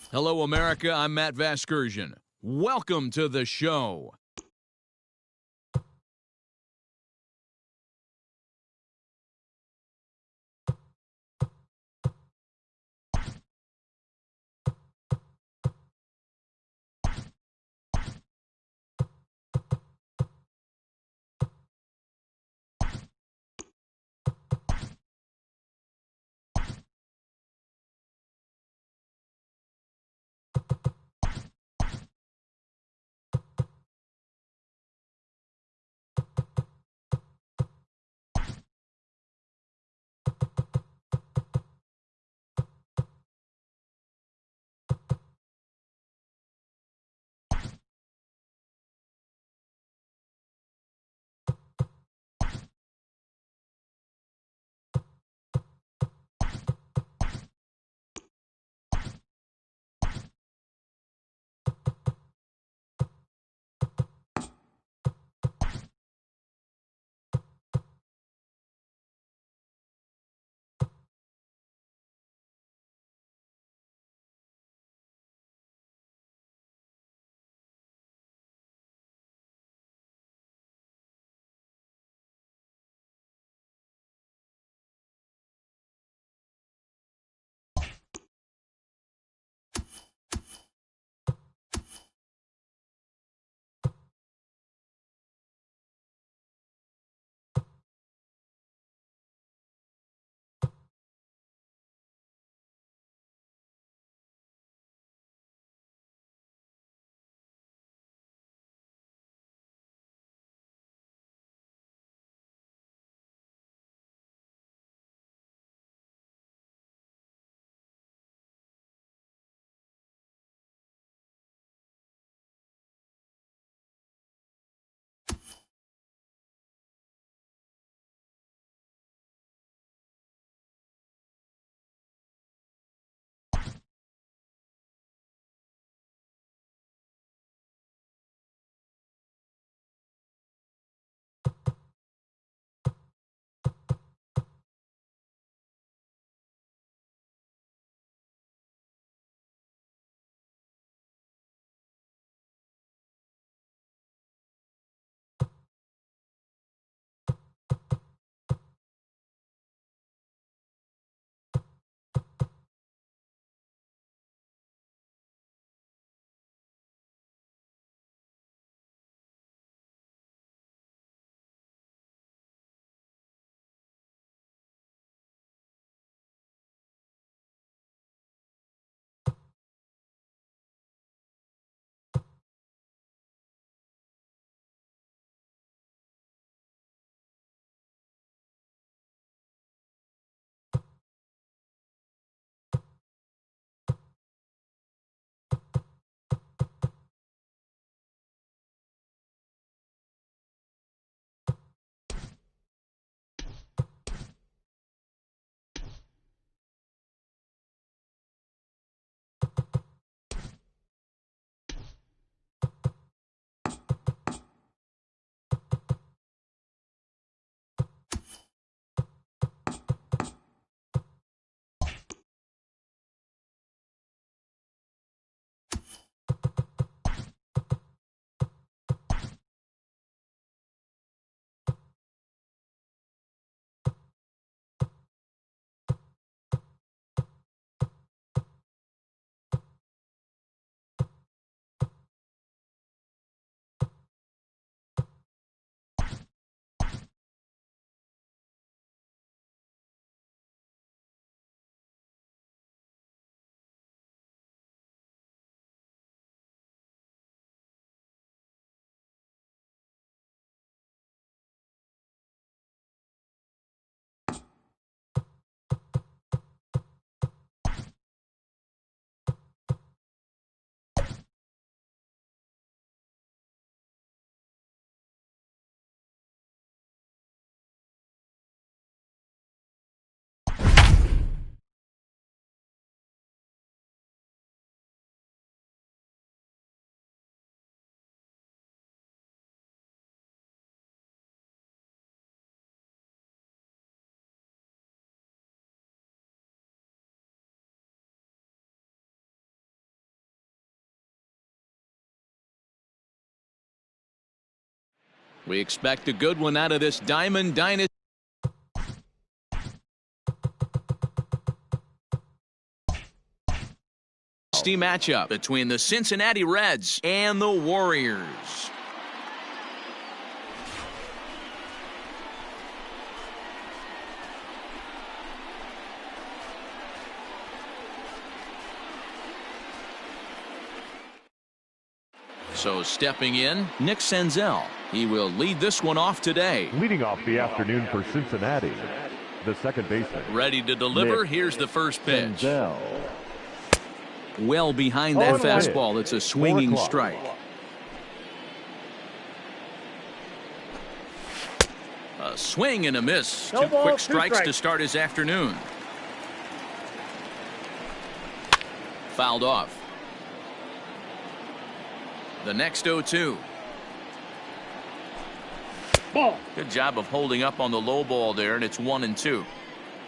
Hello, America. I'm Matt Vasgersian. Welcome to the show. We expect a good one out of this Diamond Dynasty matchup between the Cincinnati Reds and the Warriors. So stepping in, Nick Senzel. He will lead this one off today. Leading off the afternoon for Cincinnati, the second baseman. Ready to deliver. Nick Here's the first pitch. Senzel. Well behind that fastball. It's a swinging strike. A swing and a miss. Two quick strikes to start his afternoon. Fouled off. The next 0-2. Ball. Good job of holding up on the low ball there, and it's 1-2.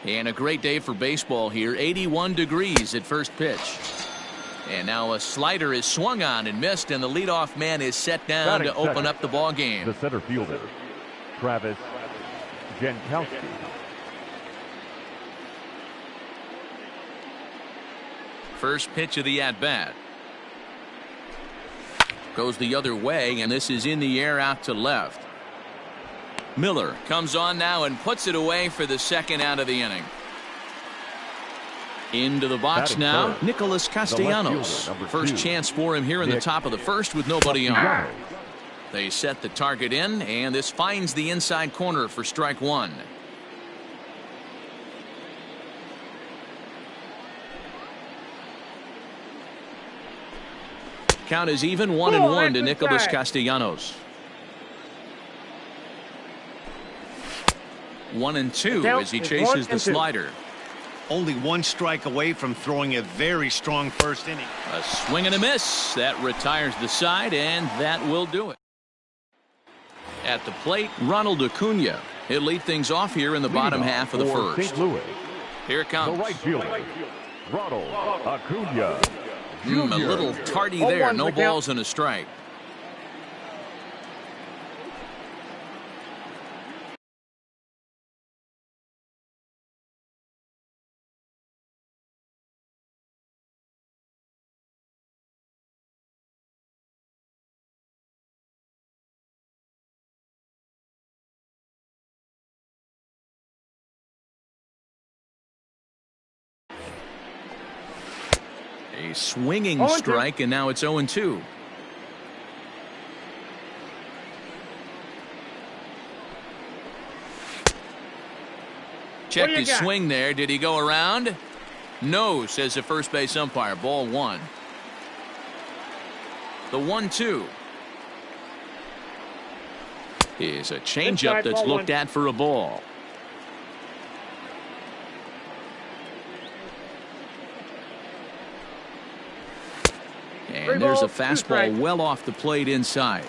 And a great day for baseball here. 81 degrees at first pitch. And now a slider is swung on and missed, and the leadoff man is set down to open up the ball game. The center fielder, Travis Jankowski. First pitch of the at-bat. Goes the other way, and this is in the air out to left. Miller comes on now and puts it away for the second out of the inning. Into the box now, Nicholas Castellanos. First chance for him here in the top of the first with nobody on. They set the target in, and this finds the inside corner for strike one. Count is even 1-1 to Nicholas Castellanos. 1-2 as he chases the slider. Only one strike away from throwing a very strong first inning. A swing and a miss. That retires the side, and that will do it. At the plate, Ronald Acuna. He'll lead things off here in the bottom half of the first. St. Louis, Here it comes. the right fielder, Ronald Acuna. A little tardy there. No balls and a strike. A swinging strike, and now it's 0-2. Checked his swing there. Did he go around? No, says the first base umpire. Ball one. The 1-2 is a changeup that's looked at for a ball. And there's a fastball well off the plate inside.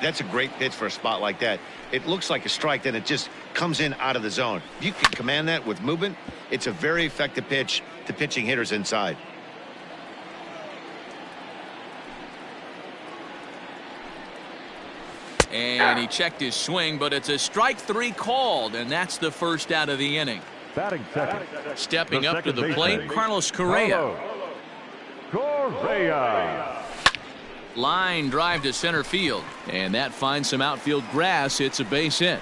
That's a great pitch for a spot like that. It looks like a strike, then it just comes in out of the zone. If you can command that with movement, it's a very effective pitch to pitching hitters inside. And he checked his swing, but it's a strike three called, and that's the first out of the inning. Batting second. Stepping up to the plate, Carlos Correa. Line drive to center field, and that finds some outfield grass. It's a base hit.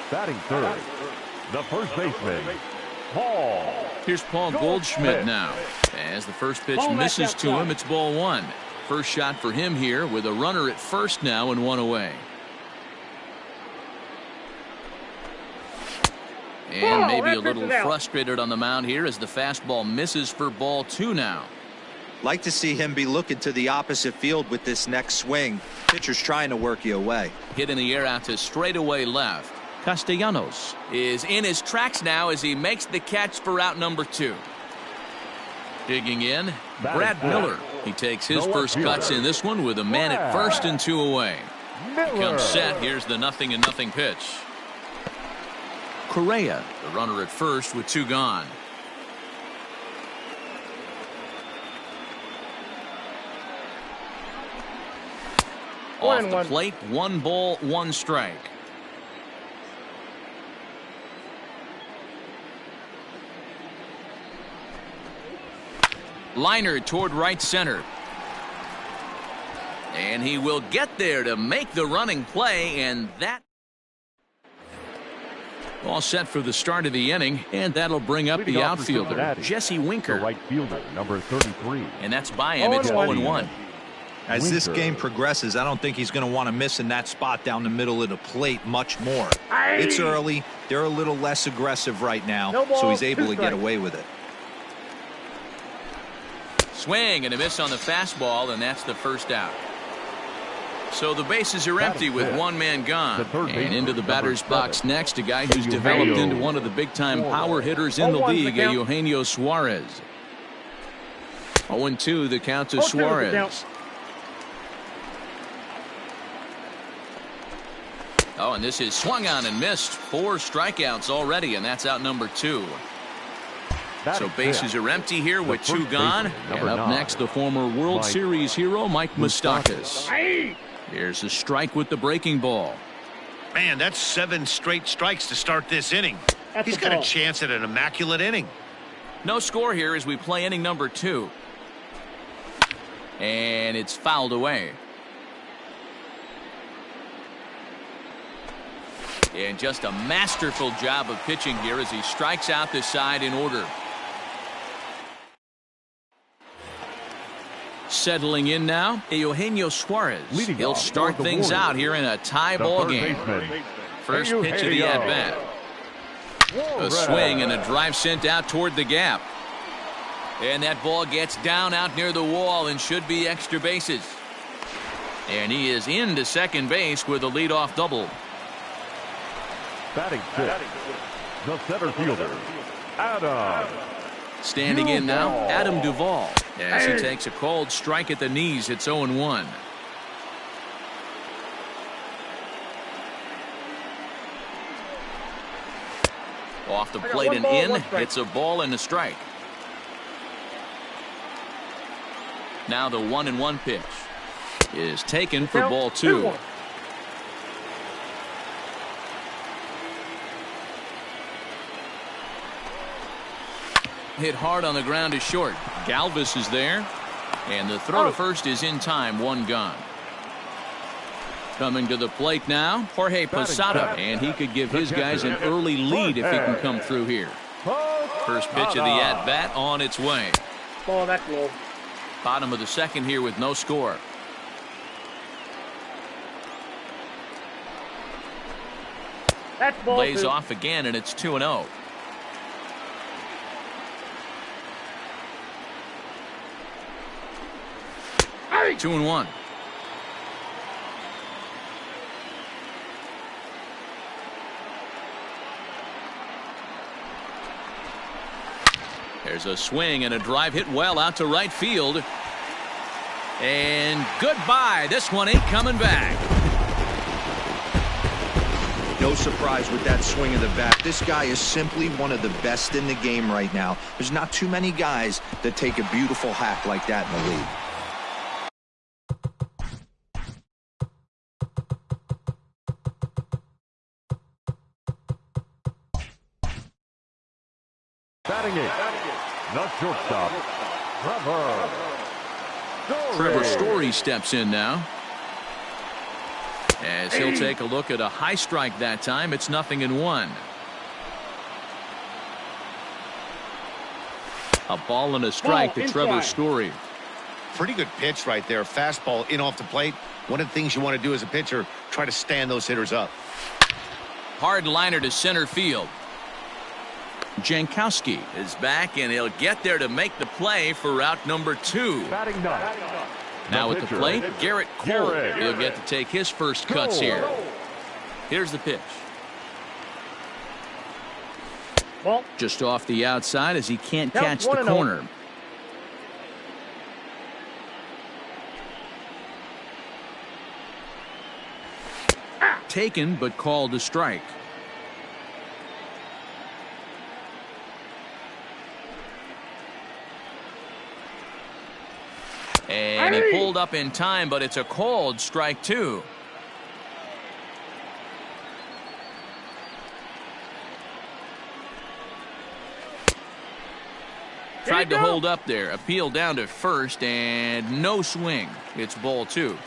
Batting third, the first baseman, Paul. Here's Paul Goldschmidt now. As the first pitch misses to him, it's ball one. First shot for him here with a runner at first now and one away. And maybe a little frustrated on the mound here as the fastball misses for ball two now. Like to see him be looking to the opposite field with this next swing. Pitcher's trying to work you away. Hit in the air out to straightaway left. Castellanos is in his tracks now as he makes the catch for out number two. Digging in, Brad Miller. He takes his first cuts in this one with a man at first and two away. He comes set. Here's the 0-0 pitch. Correa, the runner at first with two gone. Off the plate, 1 ball, 1 strike. Liner toward right center. And he will get there to make the running play, and that all set for the start of the inning, and that'll bring up the outfielder, Jesse Winker. The right fielder, number 33. And that's by him. It's 0-1. As this game progresses, I don't think he's going to want to miss in that spot down the middle of the plate much more. It's early. They're a little less aggressive right now, so he's able to get away with it. Swing and a miss on the fastball, and that's the first out. So the bases are empty with 1 man gone. And into the batter's box next, a guy who's developed into one of the big-time power hitters in the league, Eugenio Suarez. 0-2 the count to Suarez. Oh, and this is swung on and missed. 4 strikeouts already, and that's out number 2. So bases are empty here with 2 gone. And up next, the former World Series hero, Mike Moustakas. Here's a strike with the breaking ball. Man, that's 7 straight strikes to start this inning. He's got a chance at an immaculate inning. No score here as we play inning number 2. And it's fouled away. And just a masterful job of pitching here as he strikes out the side in order. Settling in now, Eugenio Suarez. He'll start things out here in a tie ball game. First pitch of the at-bat. A swing and a drive sent out toward the gap. And that ball gets down out near the wall and should be extra bases. And he is into second base with a leadoff double. Batting 6, the center fielder, Adam. Standing in now, Adam Duvall, as he takes a called strike at the knees. It's 0-1. Off the plate and in. It's a ball and a strike. Now the 1-1 pitch is taken for ball 2. Hit hard on the ground is short. Galvis is there. And the throw to first is in time. 1 gone. Coming to the plate now, Jorge Posada. And he could give his guys an early lead if he can come through here. First pitch of the at-bat on its way. Ball that low. Bottom of the second here with no score. That's ball Lays 2. off again, and it's 2-0. Hey! 2-1. There's a swing and a drive hit well out to right field. And goodbye. This one ain't coming back. No surprise with that swing of the bat. This guy is simply one of the best in the game right now. There's not too many guys that take a beautiful hack like that in the league. Batting 8, the shortstop, Trevor Story steps in now. As he'll take a look at a high strike that time. It's 0-1. A ball and a strike to Trevor Story. Pretty good pitch right there. Fastball in off the plate. One of the things you want to do as a pitcher, try to stand those hitters up. Hard liner to center field. Jankowski is back, and he'll get there to make the play for out number 2. batting 9. Now at the plate, Garrett Cole. He'll get to take his first cuts here. Here's the pitch. Ball. Just off the outside as he can't catch the 1-0. corner. Taken, but called a strike. And And he pulled up in time, but it's a called strike two. Tried to hold up there. Appeal down to first, and no swing. It's ball two.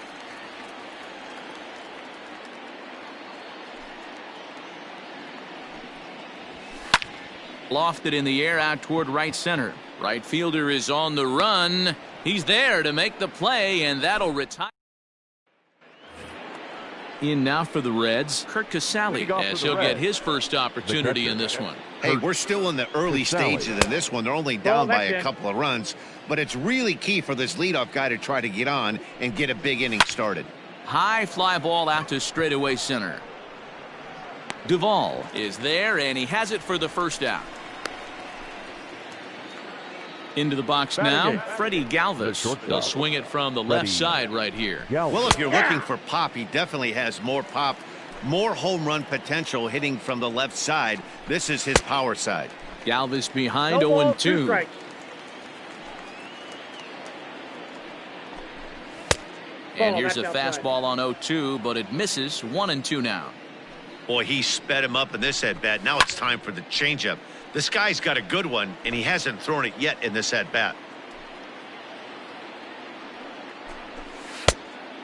Lofted in the air out toward right center. Right fielder is on the run. He's there to make the play, and that'll retire. In now for the Reds, Kurt Casale, as he'll get his first opportunity in this one. Hey, we're still in the early stages of this one. They're only down by a couple of runs, but it's really key for this leadoff guy to try to get on and get a big inning started. High fly ball out to straightaway center. Duvall is there, and he has it for the first out. Into the box now, Freddie Galvis. He'll swing it from the left side right here. Well, if you're looking for pop, he definitely has more pop, more home run potential hitting from the left side. This is his power side. Galvis behind 0-2. And here's a fastball on 0-2, but it misses. 1-2 now. Boy, he sped him up in this at-bat. Now it's time for the changeup. This guy's got a good one, and he hasn't thrown it yet in this at-bat.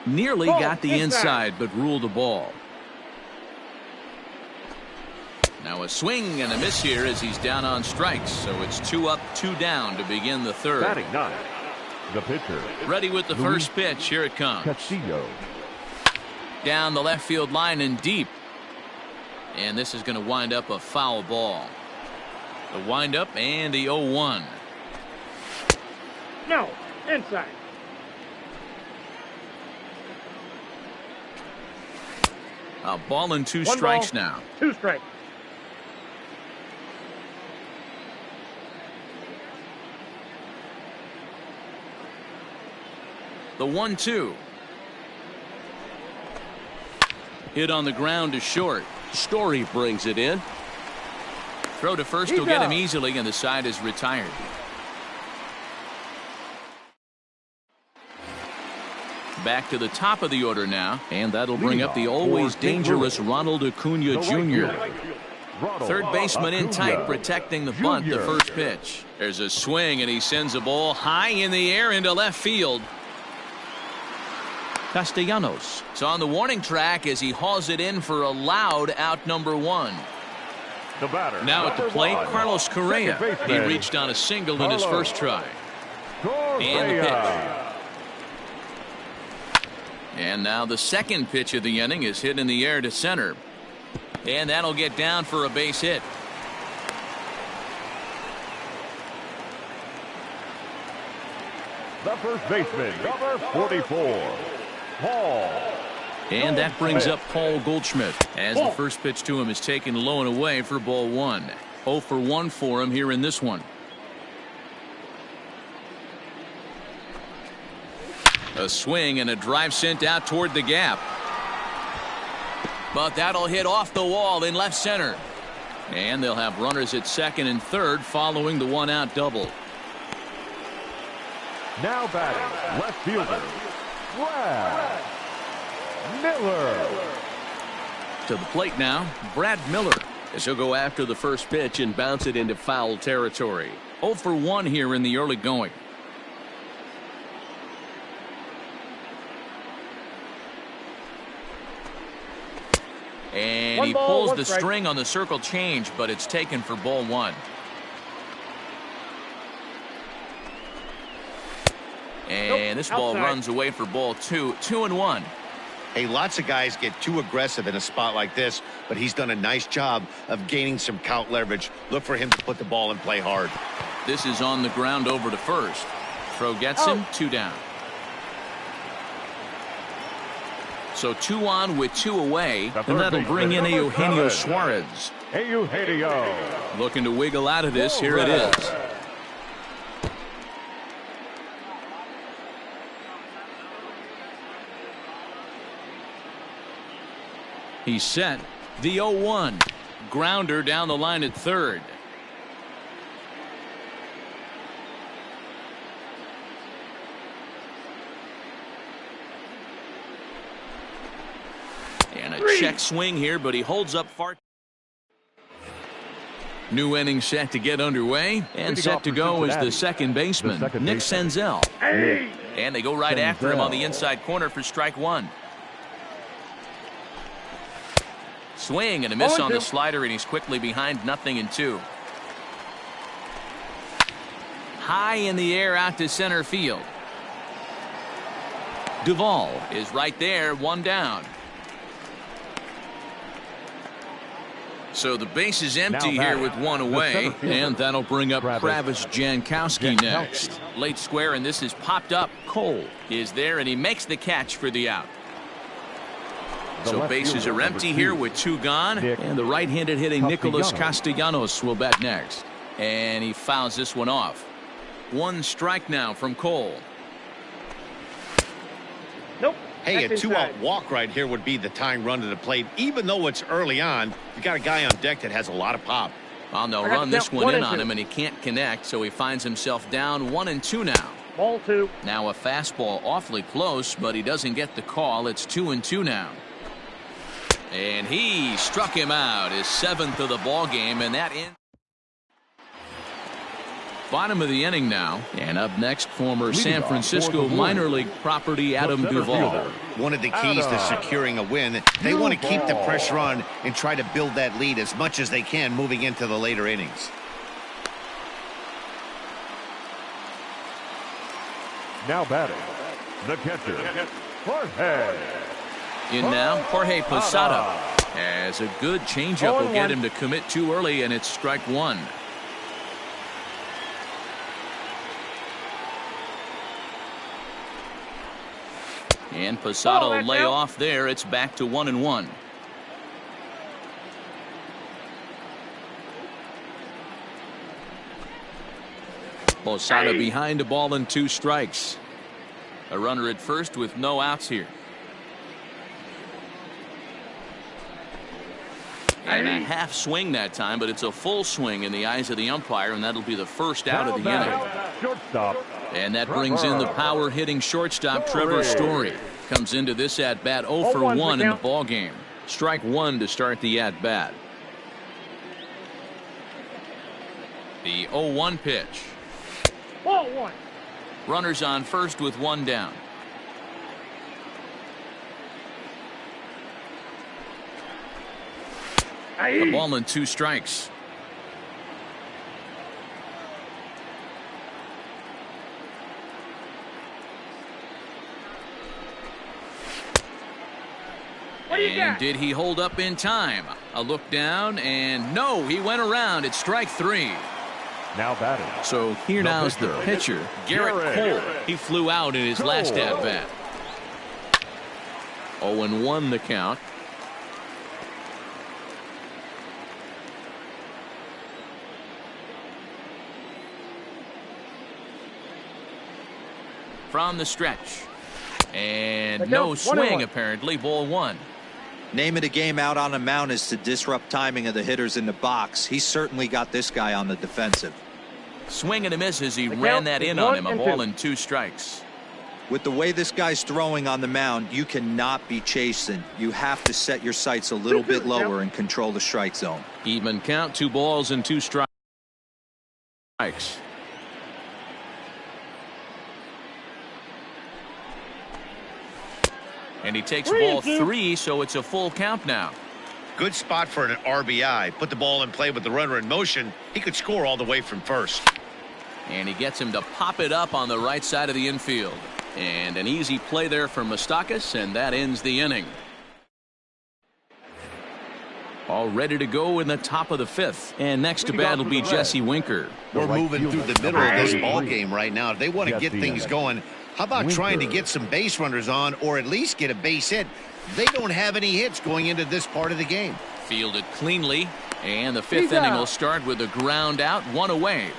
Nearly got the inside, but ruled the ball. Now a swing and a miss here as he's down on strikes. So it's 2 up, 2 down to begin the third. Batting ninth, the pitcher. Ready with the first pitch. Here it comes. Castillo. Down the left field line and deep. And this is going to wind up a foul ball. The windup and the 0-1. No, inside. A ball and 2 strikes now. 2 strikes. The 1-2. Hit on the ground to short. Story brings it in. Throw to first will get him easily, and the side is retired. Back to the top of the order now, and that'll bring up the always dangerous Ronald Acuna Jr. Third baseman in tight, protecting the bunt, the first pitch. There's a swing, and he sends a ball high in the air into left field. Castellanos is on the warning track as he hauls it in for a loud out number 1. The batter, now at the plate, Carlos Correa. He reached on a single in his first try. And the pitch. And now the second pitch of the inning is hit in the air to center. And that'll get down for a base hit. The first baseman, number 44, Paul. And that brings up Paul Goldschmidt as the first pitch to him is taken low and away for ball 1. 0 for 1 for him here in this one. A swing and a drive sent out toward the gap. But that'll hit off the wall in left center. And they'll have runners at second and third following the 1-out double. Now batting, left fielder, Brad Miller. To the plate now, Brad Miller, as he'll go after the first pitch and bounce it into foul territory. 0 for 1 here in the early going. And he pulls the string on the circle change, but it's taken for ball 1. And this ball runs away for ball 2. 2-1. Hey, lots of guys get too aggressive in a spot like this, but he's done a nice job of gaining some count leverage. Look for him to put the ball in play hard. This is on the ground over to first. Throw gets him. 2 down. So 2 on with 2 away, and that'll bring in Eugenio Suarez. Eugenio. Looking to wiggle out of this. Here it is. He's set. The 0-1. Grounder down the line at third. check swing here, but he holds up far. New inning set to get underway, and set to go is the second baseman, Nick Senzel. And they go right after him on the inside corner for strike one. Swing and a miss on the slider, and he's quickly behind 0-2. High in the air out to center field. Duvall is right there, one down. So the base is empty here with one away, and that'll bring up Travis Jankowski next. Late square, and this is popped up. Cole is there, and he makes the catch for the out. So bases are empty here with two gone, and the right-handed hitting Nicholas Castellanos will bat next. And he fouls this one off. One strike now from Cole. Nope. Hey, a two-out walk right here would be the tying run to the plate. Even though it's early on, you got a guy on deck that has a lot of pop. Well, they'll run this one in on him, and he can't connect, so he finds himself down 1-2 now. Ball two. Now a fastball awfully close, but he doesn't get the call. It's 2-2 now. And he struck him out, his 7th of the ball game, and that ends. Bottom of the inning now, and up next, former San Francisco minor league property Adam Duvall. One of the keys to securing a win, they want to keep the pressure on and try to build that lead as much as they can moving into the later innings. Now batting, the catcher, Jorge. In now, Jorge Posada. As a good changeup will get him to commit too early, and it's strike one. And Posada will lay off there. It's back to 1-1. Posada behind a ball and 2 strikes. A runner at first with no outs here. And a half swing that time, but it's a full swing in the eyes of the umpire, and that'll be the first out of the inning. Shortstop. And that brings in the power hitting shortstop Trevor Story. Comes into this at bat 0 for 1 in the ball game. Strike one to start the at bat. The 0-1 pitch. Ball one. Runners on first with one down. A ball and 2 strikes. And did he hold up in time? A look down, and no, he went around. It's strike 3. Now batting. So here now is the pitcher, Garrett Cole. He flew out in his last at bat. 0-1 the count. From the stretch. And no swing, apparently. Ball one. Name of the game out on the mound is to disrupt timing of the hitters in the box. He's certainly got this guy on the defensive. Swing and a miss as he ran that in on him. A ball and 2 strikes. With the way this guy's throwing on the mound, you cannot be chasing. You have to set your sights a little bit lower and control the strike zone. Even count, 2 balls and 2 strikes. And he takes ball 3, so it's a full count now. Good spot for an RBI. Put the ball in play with the runner in motion. He could score all the way from first. And he gets him to pop it up on the right side of the infield. And an easy play there for Moustakas, and that ends the inning. All ready to go in the top of the 5th. And next to bat will be Jesse Winker. We're moving through the middle of this ball game right now. If they want to get things going, how about trying to get some base runners on, or at least get a base hit? They don't have any hits going into this part of the game. Fielded cleanly, and the 5th inning will start with a ground out, 1 away.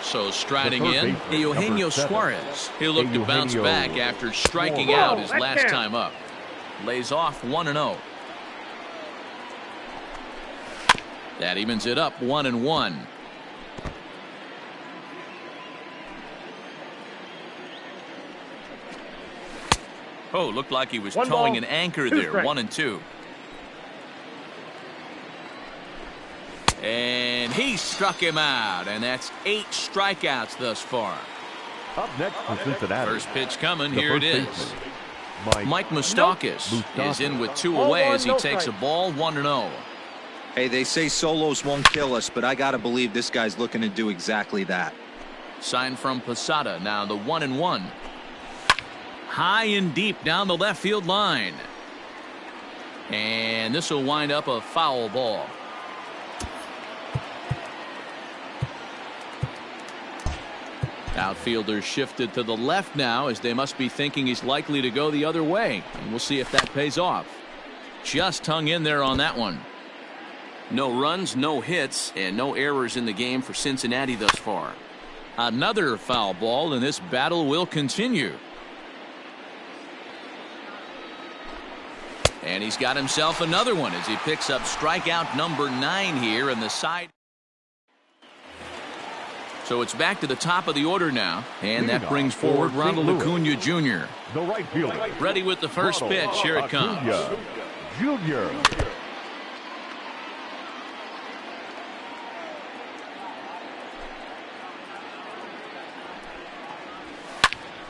So striding in, Eugenio Suarez. He'll look to bounce back after striking out his last time up. Lays off 1-0. That evens it up 1-1. Oh, looked like he was One towing ball, an anchor two there. strikes. 1-2. And he struck him out, and that's 8 strikeouts thus far. Up next for Cincinnati. First pitch coming. The Here it first is. baseman, Mike Moustakas is in with 2 Ball away one, as he no takes a strike. ball 1-0. Hey, they say solos won't kill us, but I got to believe this guy's looking to do exactly that. Sign from Posada. Now the 1-1. High and deep down the left field line. And this will wind up a foul ball. Outfielders shifted to the left now as they must be thinking he's likely to go the other way. And we'll see if that pays off. Just hung in there on that one. No runs, no hits, and no errors in the game for Cincinnati thus far. Another foul ball, and this battle will continue. And he's got himself another one as he picks up strikeout number 9 here in the side. So it's back to the top of the order now, and that brings forward Ronald Acuna Jr. the right fielder. Ready with the first pitch. Here it comes. Acuna Jr.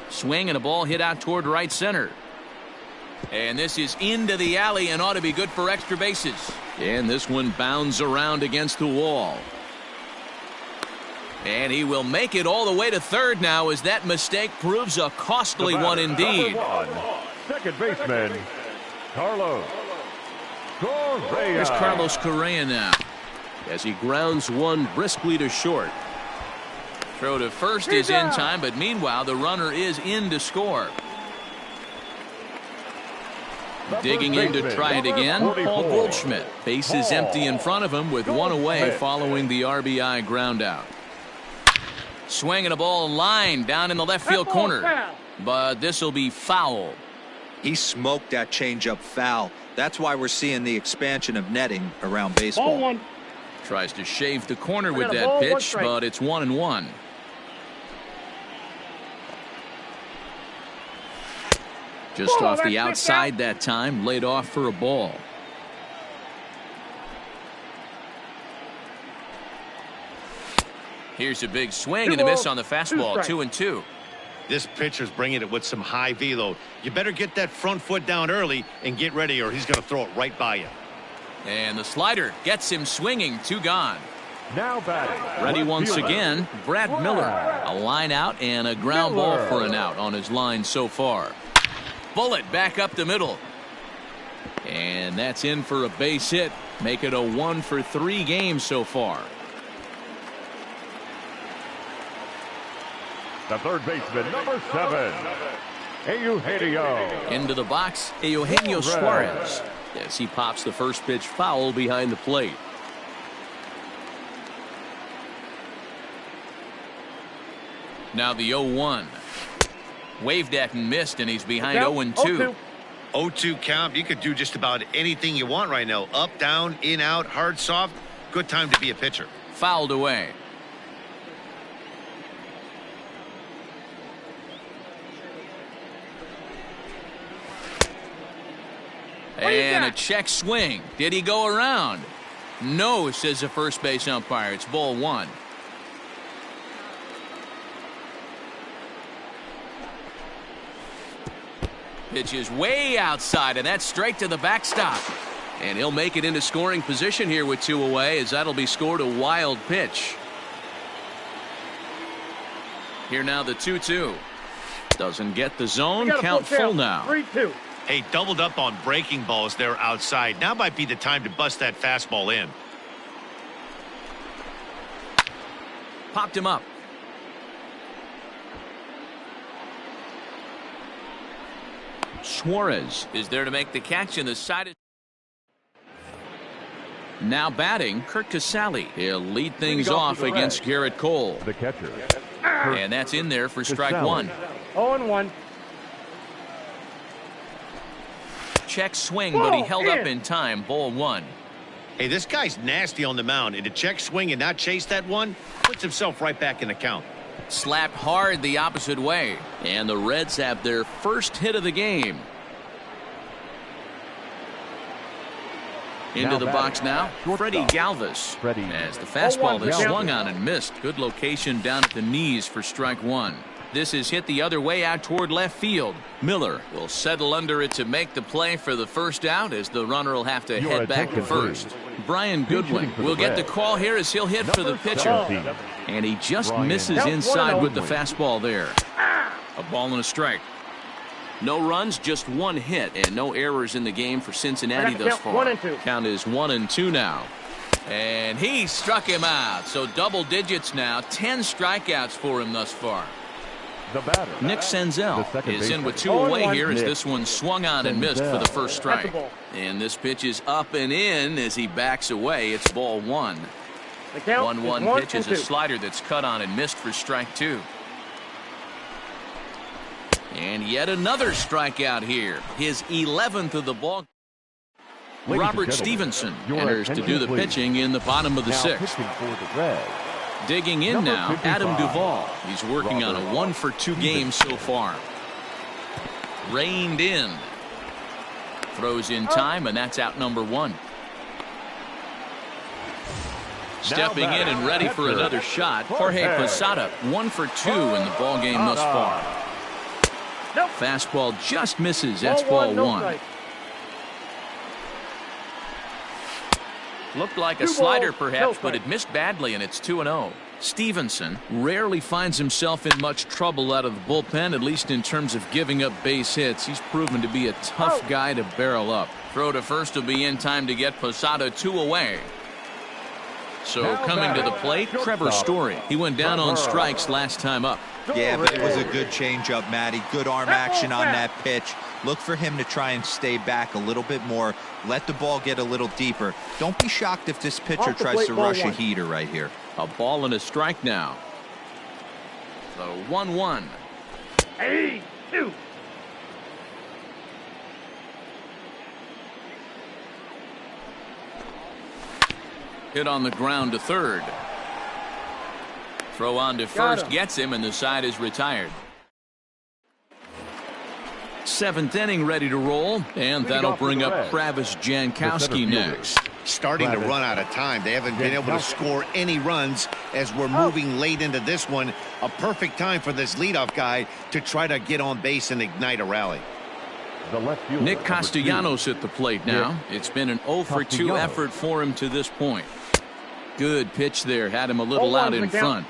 Swing and a ball hit out toward right center. And this is into the alley and ought to be good for extra bases. And this one bounds around against the wall. And he will make it all the way to third now as that mistake proves a costly one indeed. Number 1, second baseman, Carlos Correa. Here's Carlos Correa now as he grounds one briskly to short. Throw to first is in time, but meanwhile the runner is in to score. Digging in to try it again, Paul Goldschmidt. Base is empty in front of him with 1 away following the RBI ground out. Swinging a ball line down in the left field corner, but this will be foul. He smoked that changeup foul. That's why we're seeing the expansion of netting around baseball. Ball 1. Tries to shave the corner with got a that ball, 1 pitch, strike. but it's 1-1. Just off the outside that time, laid off for a ball. Here's a big swing and a miss on the fastball. 2-2. This pitcher's bringing it with some high velo. You better get that front foot down early and get ready or he's going to throw it right by you. And the slider gets him swinging. 2 gone. Now batting. Ready left once fielder, again, Brad Miller. A line out and a ground ball for an out on his line so far. Bullet back up the middle. And that's in for a base hit. Make it a 1-for-3 game so far. The third baseman, number 7, Eugenio. Into the box, Eugenio Suarez, as he pops the first pitch foul behind the plate. Now the 0-1. Waved at and missed, and he's behind 0-2. 0-2 count. You could do just about anything you want right now. Up, down, in, out, hard, soft. Good time to be a pitcher. Fouled away. And a check swing. Did he go around? No, says the first base umpire. It's ball 1. Pitch is way outside, and that's straight to the backstop. And he'll make it into scoring position here with 2 away, as that'll be scored a wild pitch. Here now the 2-2. Doesn't get the zone. Count full now. 3-2. Hey, doubled up on breaking balls there outside. Now might be the time to bust that fastball in. Popped him up. Suarez is there to make the catch in the side. Now batting, Kurt Casale. He'll lead things off against Garrett Cole. The catcher. And that's in there for strike Casale. 1. 0-1. Check swing, but he held up in time. Ball 1. Hey, this guy's nasty on the mound. And to check swing and not chase that one, puts himself right back in the count. Slapped hard the opposite way. And the Reds have their first hit of the game. Into the box now, Freddie Galvis. As the fastball is swung on and missed. Good location down at the knees for strike one. This is hit the other way out toward left field. Miller will settle under it to make the play for the first out, as the runner will have to head back to first. Brian Goodwin will get the call here as he'll hit for the pitcher. And he just misses inside with the fastball there. A ball and a strike. No runs, just one hit, and no errors in the game for Cincinnati thus far. 1-2. Count is 1-2 now. And he struck him out. So double digits now. 10 strikeouts for him thus far. The batter, Nick Senzel is in with 2 away here as this one swung on and missed for the first strike. And this pitch is up and in as he backs away. It's ball one. 1-1 pitch is a slider that's cut on and missed for strike two. And yet another strikeout here. His 11th of the ball. Robert Stevenson enters to do the pitching in the bottom of the sixth. Digging in now, Adam Duvall. He's working on a 1-for-2 game so far. Reined in. Throws in time, and that's out number one. Stepping in and ready for another shot, Jorge Posada. 1-for-2 in the ball game thus far. Fastball just misses. That's ball one. Looked like a slider perhaps, but it missed badly, and it's 2-0. Stevenson rarely finds himself in much trouble out of the bullpen, at least in terms of giving up base hits. He's proven to be a tough guy to barrel up. Throw to first will be in time to get Posada 2 away. So coming to the plate, Trevor Story. He went down on strikes last time up. Yeah, but it was a good changeup, Matty. Good arm action on that pitch. Look for him to try and stay back a little bit more. Let the ball get a little deeper. Don't be shocked if this pitcher tries to rush a heater right here. A ball and a strike now. So 1-1. 2. Hit on the ground to third. Throw on to first gets him, and the side is retired. 7th inning ready to roll, and that'll bring up Travis Jankowski next. Starting to run out of time. They haven't been able to score any runs as we're moving late into this one. A perfect time for this leadoff guy to try to get on base and ignite a rally. Nick Castellanos at the plate now. It's been an 0-for-2 effort for him to this point. Good pitch there. Had him a little out in front.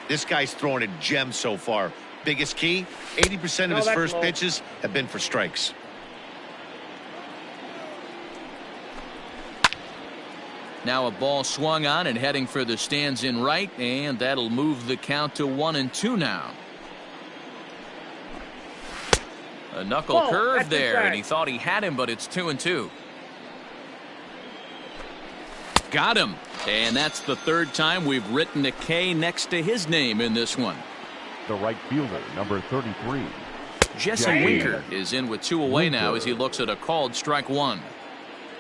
This guy's throwing a gem so far. Biggest key, 80% of his first pitches have been for strikes. Now a ball swung on and heading for the stands in right, and that'll move the count to 1-2 now. A knuckle curve there, and he thought he had him, but it's 2-2. Got him, and that's the third time we've written a K next to his name in this one. The right fielder, number 33. Jesse Winker is in with 2 away now as he looks at a called strike one.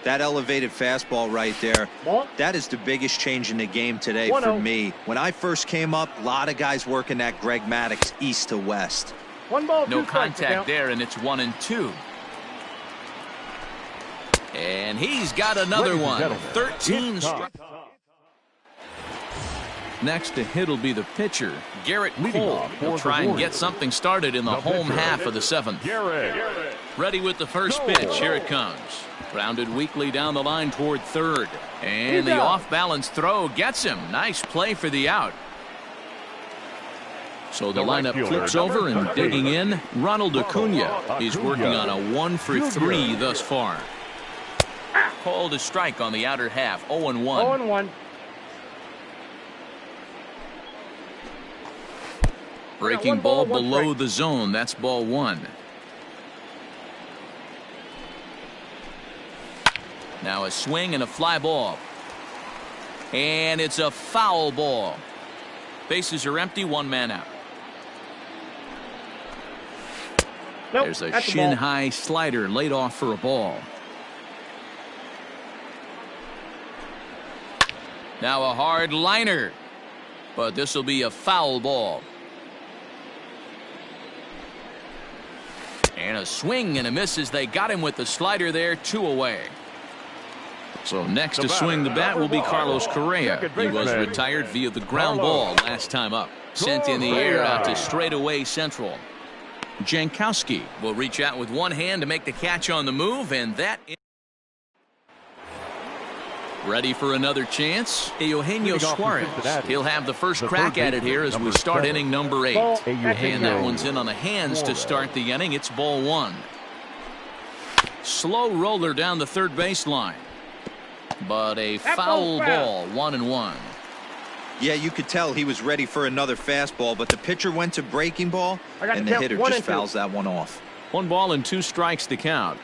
That elevated fastball right there, that is the biggest change in the game today for me. When I first came up, a lot of guys working that Greg Maddux east to west. No contact there, and it's 1-2. And he's got another one. 13 strikes. Next to hit will be the pitcher, Garrett Cole. He'll try and get something started in the home half of the 7th. Ready with the first pitch. Here it comes. Grounded weakly down the line toward third. And the off-balance throw gets him. Nice play for the out. So the lineup flips over, and digging in, Ronald Acuna. He's working on a 1-for-3 thus far. Called a strike on the outer half. 0-1. 0-1. Breaking ball below the zone. That's ball one. Now a swing and a fly ball. And it's a foul ball. Bases are empty. 1 man out. There's a shin-high slider laid off for a ball. Now a hard liner. But this will be a foul ball. And a swing and a miss as they got him with the slider there, 2 away. So next to swing the bat will be Carlos Correa. He was retired via the ground ball last time up. Sent in the air out to straightaway central. Jankowski will reach out with one hand to make the catch on the move, and that is ready for another chance. Eugenio Suarez. He'll have the first crack at it here as we start inning number 8. And that one's in on the hands to start the inning. It's ball 1. Slow roller down the third baseline. But a foul ball, 1-1. Yeah, you could tell he was ready for another fastball, but the pitcher went to breaking ball, and the hitter just fouls that one off. 1 ball and 2 strikes the count.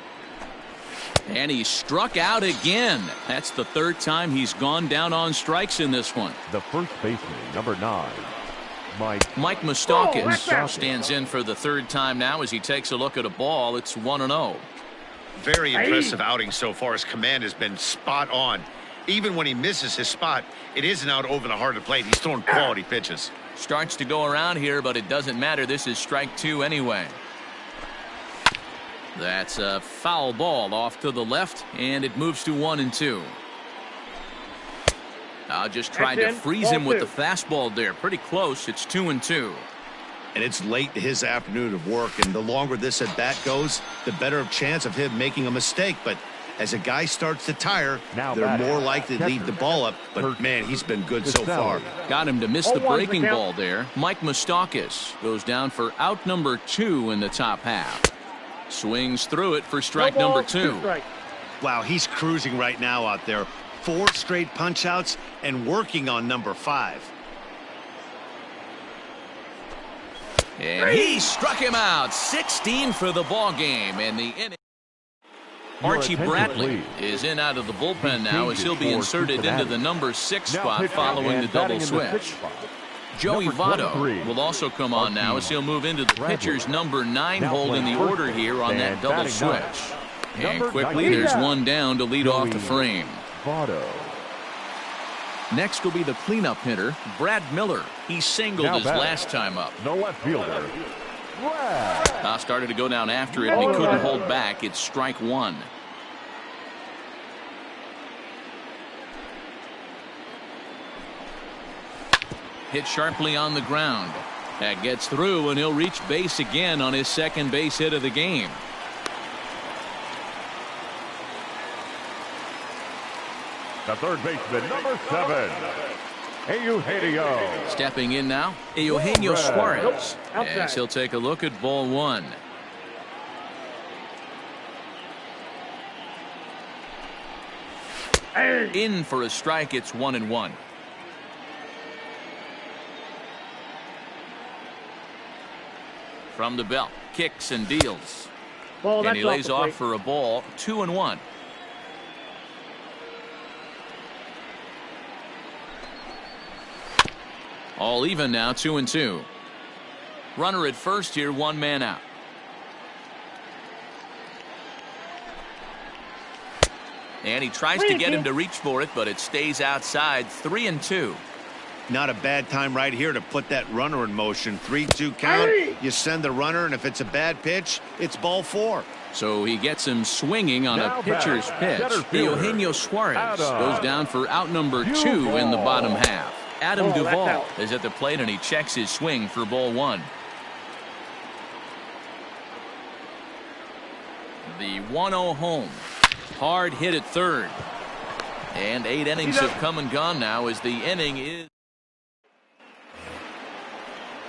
And he struck out again. That's the 3rd time he's gone down on strikes in this one. The first baseman, number 9, Mike Moustakas stands in for the 3rd time now as he takes a look at a ball. It's 1-0. Very impressive outing so far. His command has been spot on. Even when he misses his spot, it isn't out over the heart of the plate. He's throwing quality pitches. Starts to go around here, but it doesn't matter. This is strike 2 anyway. That's a foul ball off to the left, and it moves to 1-2. I'll just try to freeze him with the fastball there. Pretty close. It's 2-2. And it's late to his afternoon of work, and the longer this at bat goes, the better chance of him making a mistake. But as a guy starts to tire, they're more likely to leave the ball up. But man, he's been good so far. Got him to miss the breaking ball there. Mike Moustakas goes down for out number 2 in the top half. Swings through it for strike number 2. Wow, he's cruising right now out there. 4 straight punch outs and working on number 5. And he struck him out. 16 for the ball game, and the inning. Archie Bradley is in out of the bullpen now as he'll be inserted into the number 6 spot following the double switch. Joey Votto will also come on now as he'll move into the pitcher's number 9 hole in the order here on that double switch. And quickly there's one down to lead off the frame. Next will be the cleanup hitter, Brad Miller. He singled his last time up. the left fielder, Brad. Started to go down after it, and he couldn't hold back. It's strike 1. Hit sharply on the ground. That gets through, and he'll reach base again on his second base hit of the game. The third baseman, number 7, Eugenio. Stepping in now, Eugenio Suarez. As he'll take a look at ball 1. In for a strike. It's 1-1. From the belt, kicks and deals. And he lays off for a ball. 2-1. All even now, 2-2. Runner at first here, 1 man out. And he tries to get him to reach for it, but it stays outside. 3-2. Not a bad time right here to put that runner in motion. 3-2 count. You send the runner, and if it's a bad pitch, it's ball 4. So he gets him swinging on a pitcher's pitch. Eugenio Suarez goes down for out number 2 in the bottom half. Adam Duvall is at the plate, and he checks his swing for ball 1. The 1-0 home. Hard hit at third. And 8 innings have come and gone now as the inning is.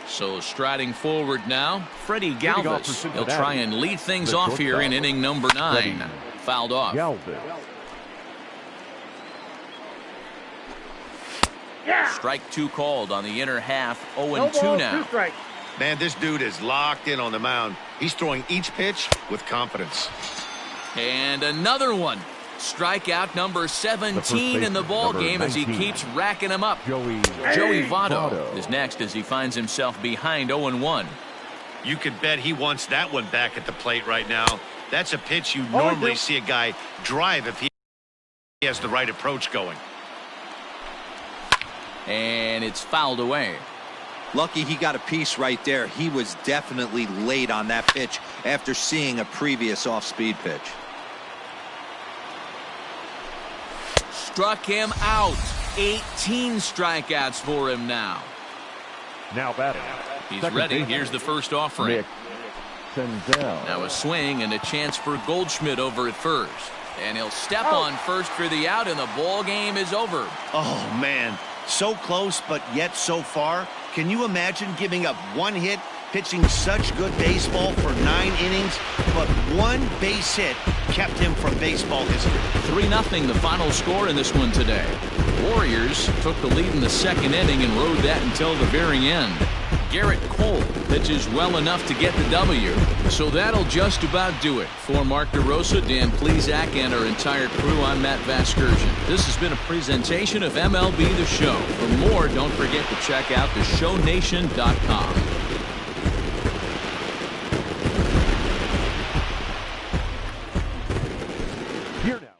So striding forward now, Freddie Galvis. He'll try and lead things off here in inning number 9. Fouled off. Strike 2 called on the inner half. 0-2 now. Man, this dude is locked in on the mound. He's throwing each pitch with confidence. And another one. Strikeout number 17 in the ball game as he keeps racking them up. Joey Votto is next as he finds himself behind 0-1. You can bet he wants that one back at the plate right now. That's a pitch you normally see a guy drive if he has the right approach going. And it's fouled away. Lucky he got a piece right there. He was definitely late on that pitch. after seeing a previous off-speed pitch. Struck him out. 18 strikeouts for him now. Now batting. He's ready. Here's the first offering. Nick Senzel. Now a swing and a chance for Goldschmidt over at first. And he'll step on first for the out, and the ball game is over. Oh, man. So close, but yet so far. Can you imagine giving up one hit, pitching such good baseball for 9 innings, but one base hit kept him from baseball history? 3-0 the final score in this one today. Warriors took the lead in the second inning and rode that until the very end. Garrett Cole pitches well enough to get the W. So that'll just about do it. For Mark DeRosa, Dan Plesac, and our entire crew, I'm Matt Vasgersian. This has been a presentation of MLB The Show. For more, don't forget to check out theshownation.com. Here now.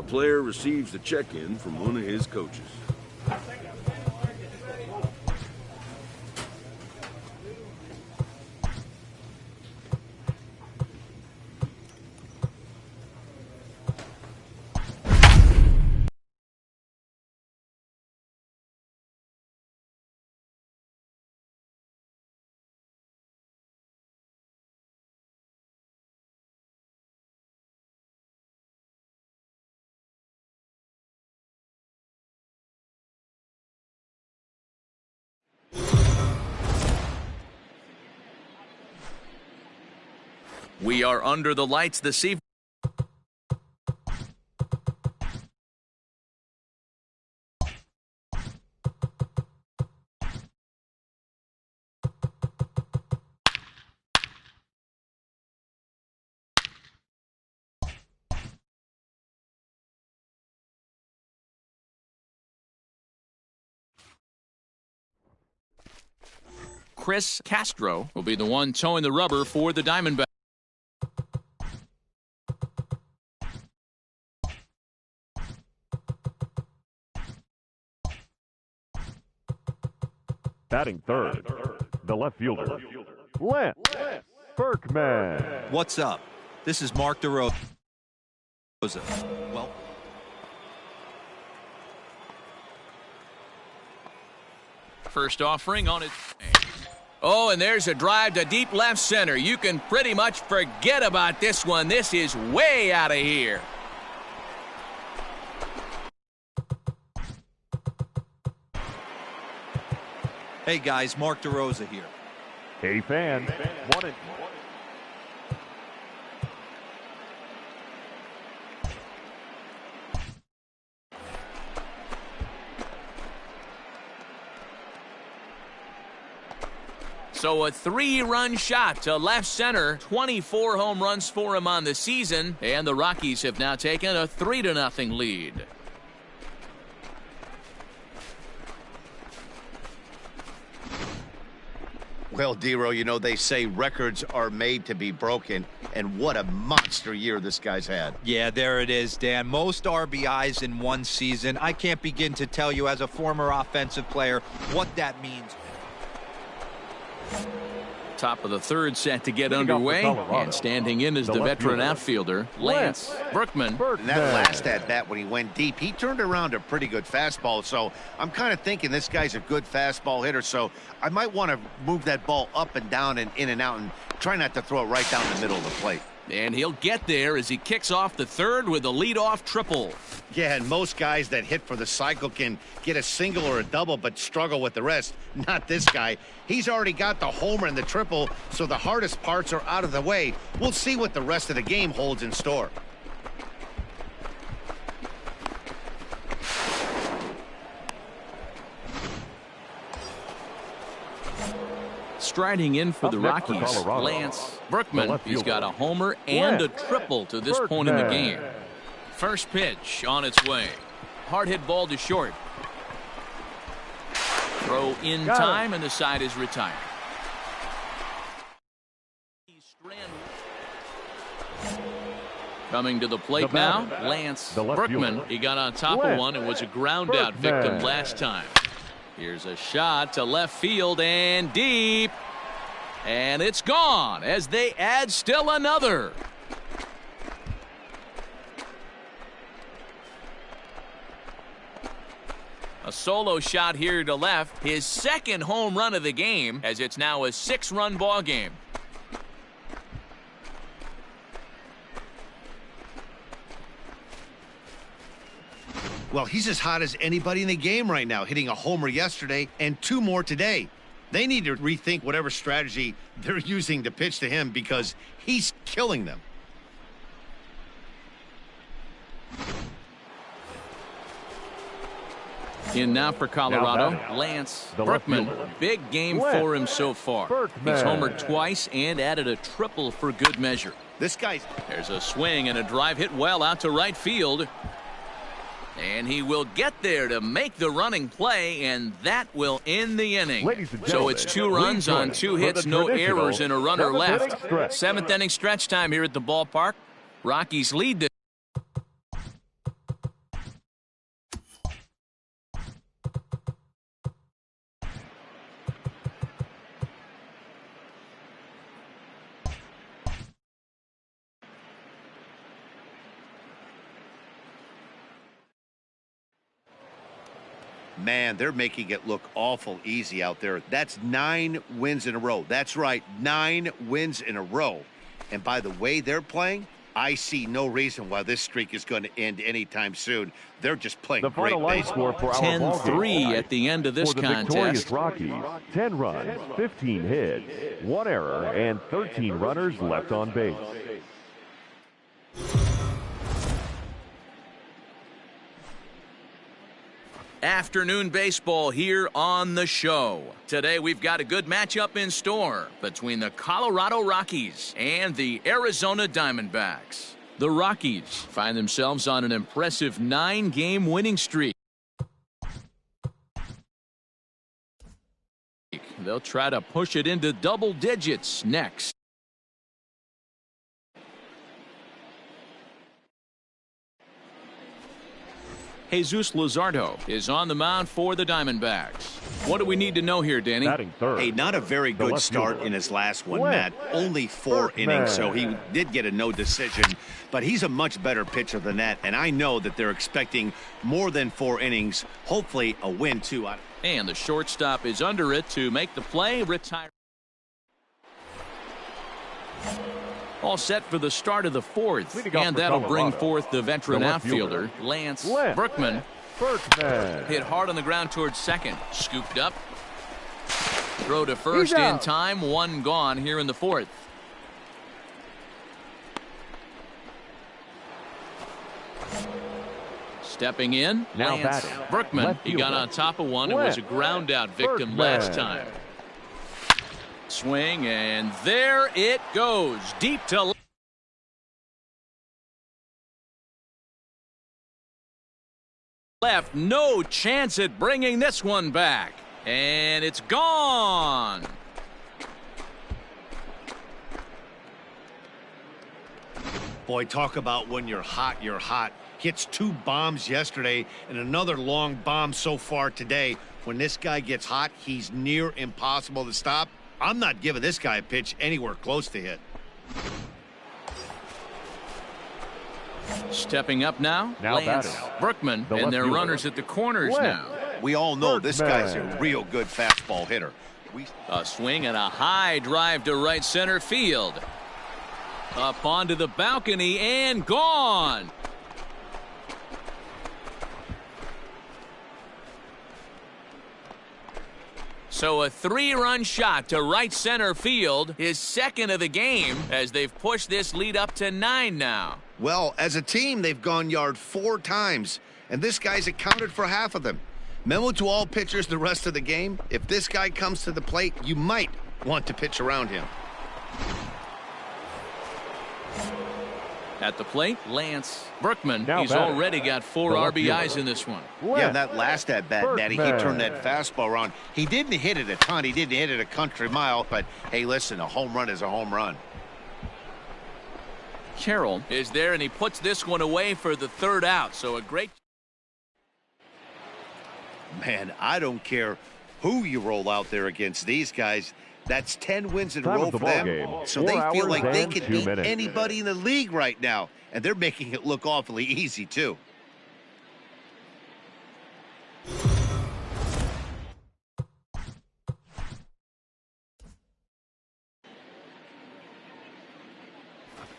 Player receives the check-in from one of his coaches. We are under the lights this evening. Chris Castro will be the one towing the rubber for the Diamondbacks. Batting third, the left fielder, Lance Berkman. What's up? This is Mark DeRosa. Well, first offering on it. Oh, and there's a drive to deep left center. You can pretty much forget about this one. This is way out of here. hey guys, Mark DeRosa here. Hey fans, one and So a 3-run shot to left center, 24 home runs for him on the season, and the Rockies have now taken a 3-0 lead. Well, Dero, you know, they say records are made to be broken, and what a monster year this guy's had. Yeah, there it is, Dan. Most RBIs in one season. I can't begin to tell you as a former offensive player what that means. Top of the third set to get underway, and standing in is the veteran outfielder, Lance Berkman. And that last at-bat when he went deep, he turned around a pretty good fastball, so I'm kind of thinking this guy's a good fastball hitter, so I might want to move that ball up and down and in and out and try not to throw it right down the middle of the plate. And he'll get there as he kicks off the third with a leadoff triple. Yeah, and most guys that hit for the cycle can get a single or a double but struggle with the rest. Not this guy. He's already got the homer and the triple, so the hardest parts are out of the way. We'll see what the rest of the game holds in store. Striding in for the Rockies, Lance Berkman. He's got a homer and a triple to this point in the game. First pitch on its way. Hard hit ball to short. Throw in time, and the side is retired. Coming to the plate now, Lance Berkman. He got on top of one and was a ground out victim last time. Here's a shot to left field and deep. And it's gone as they add still another. A solo shot here to left. His second home run of the game, as it's now a 6-run ball game. Well, he's as hot as anybody in the game right now, hitting a homer yesterday and 2 more today. They need to rethink whatever strategy they're using to pitch to him because he's killing them. In now for Colorado, Lance Berkman. Big game for him so far. He's homered twice and added a triple for good measure. This guy's... There's a swing and a drive hit well out to right field. And he will get there to make the running play, and that will end the inning. So it's 2 runs on 2 hits, no errors, and a runner left. 7th inning stretch time here at the ballpark. Rockies lead this. Man, they're making it look awful easy out there. That's 9 wins in a row. That's right, 9 wins in a row. And by the way they're playing, I see no reason why this streak is going to end anytime soon. They're just playing the great final line score for our 10-3 at the end of this contest. Victorious Rockies, 10 runs, 15 hits, 1 error, and 13 runners left on base. Afternoon baseball here on the show. Today we've got a good matchup in store between the Colorado Rockies and the Arizona Diamondbacks. The Rockies find themselves on an impressive 9-game winning streak. they'll try to push it into double digits next. Jesus Luzardo is on the mound for the Diamondbacks. What do we need to know here, Danny? Hey, not a very good start in his last one, Matt. Only 4 innings, so he did get a no decision. But he's a much better pitcher than that, and I know that they're expecting more than 4 innings. Hopefully a win, too. And the shortstop is under it to make the play. Retire. All set for the start of the 4th, and that'll bring forth the veteran outfielder, Lance Berkman. Hit hard on the ground towards second. Scooped up. Throw to first in time. 1 gone here in the 4th. Stepping in, Lance Berkman. He got on top of one. It was a ground out victim last time. Swing, and there it goes. Deep to left. No chance at bringing this one back. And it's gone. Boy, talk about when you're hot, you're hot. Hits 2 bombs yesterday and another long bomb so far today. When this guy gets hot, he's near impossible to stop. I'm not giving this guy a pitch anywhere close to hit. Stepping up now Lance Berkman, and their runners at the corners now. We all know this guy's a real good fastball hitter. A swing and a high drive to right center field. Up onto the balcony and gone. So a 3-run shot to right center field, his second of the game, as they've pushed this lead up to 9 now. Well, as a team, they've gone yard 4 times, and this guy's accounted for half of them. Memo to all pitchers the rest of the game: if this guy comes to the plate, you might want to pitch around him. At the plate, Lance Berkman. He's already got 4 RBIs in this one. Yeah, that last at-bat, Matty, he turned that fastball around. He didn't hit it a ton. He didn't hit it a country mile. But, hey, listen, a home run is a home run. Carroll is there, and he puts this one away for the 3rd out. So a great... Man, I don't care who you roll out there against these guys. That's 10 wins in a row for them. So they feel like they can beat anybody in the league right now. And they're making it look awfully easy, too.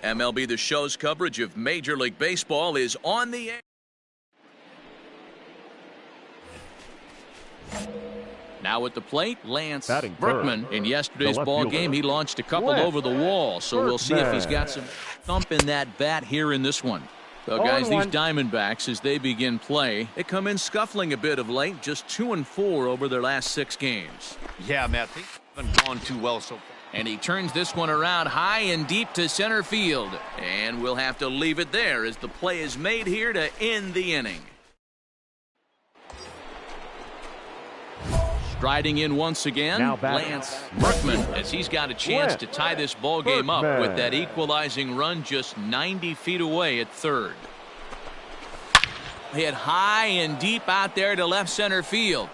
MLB The Show's coverage of Major League Baseball is on the air. Now at the plate, Lance Berkman. In yesterday's ball game, he launched a couple over the wall, so we'll see if he's got some thump in that bat here in this one. So, guys, these Diamondbacks, as they begin play, they come in scuffling a bit of late, just 2-4 over their last 6 games. Yeah, Matt, they haven't gone too well so far. And he turns this one around high and deep to center field. And we'll have to leave it there as the play is made here to end the inning. Striding in once again, Lance Berkman, as he's got a chance to tie this ball game up with that equalizing run just 90 feet away at 3rd. Hit high and deep out there to left center field.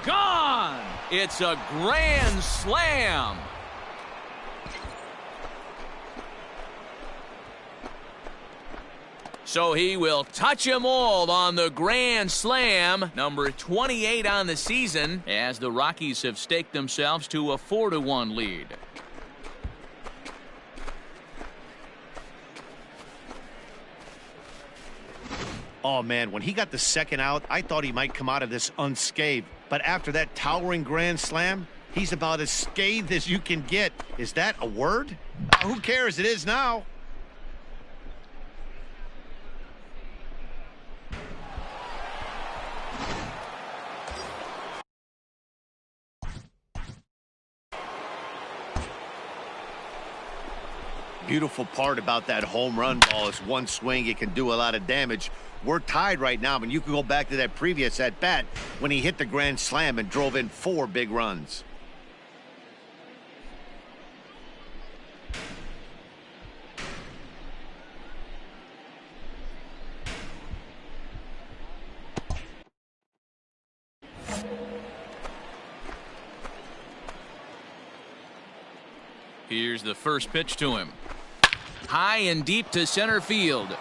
Gone! It's a grand slam. So he will touch them all on the grand slam, number 28 on the season, as the Rockies have staked themselves to a 4-1 lead. Oh, man, when he got the 2nd out, I thought he might come out of this unscathed. But after that towering grand slam, he's about as scathed as you can get. Is that a word? Who cares? It is now. Beautiful part about that home run ball is one swing, it can do a lot of damage. We're tied right now, but you can go back to that previous at-bat when he hit the grand slam and drove in 4 big runs. Here's the first pitch to him. High and deep to center field.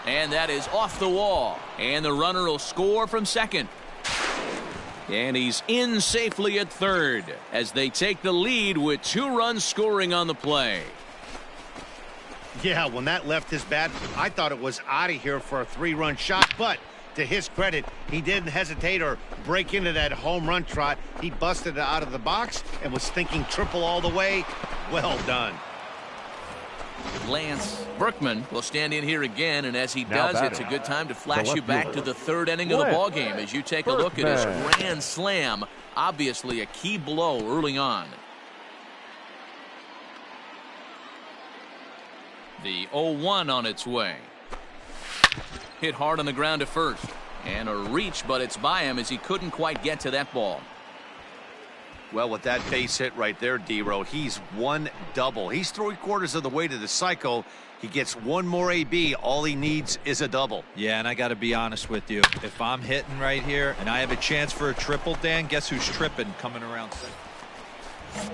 And that is off the wall. And the runner will score from second. And he's in safely at third as they take the lead with 2 runs scoring on the play. Yeah, when that left his bat, I thought it was out of here for a 3-run shot, but to his credit, he didn't hesitate or break into that home run trot. He busted it out of the box and was thinking triple all the way. Well done. Lance Berkman will stand in here again, and as he does, it's a good time to flash you back to the 3rd inning of the ball game as you take a look at his grand slam. Obviously a key blow early on. The 0-1 on its way. Hit hard on the ground to first. And a reach, but it's by him as he couldn't quite get to that ball. Well, with that base hit right there, D-Row, he's 1 double. He's 3/4 of the way to the cycle. He gets 1 more AB. All he needs is a double. Yeah, and I got to be honest with you. If I'm hitting right here and I have a chance for a triple, Dan, guess who's tripping coming around second?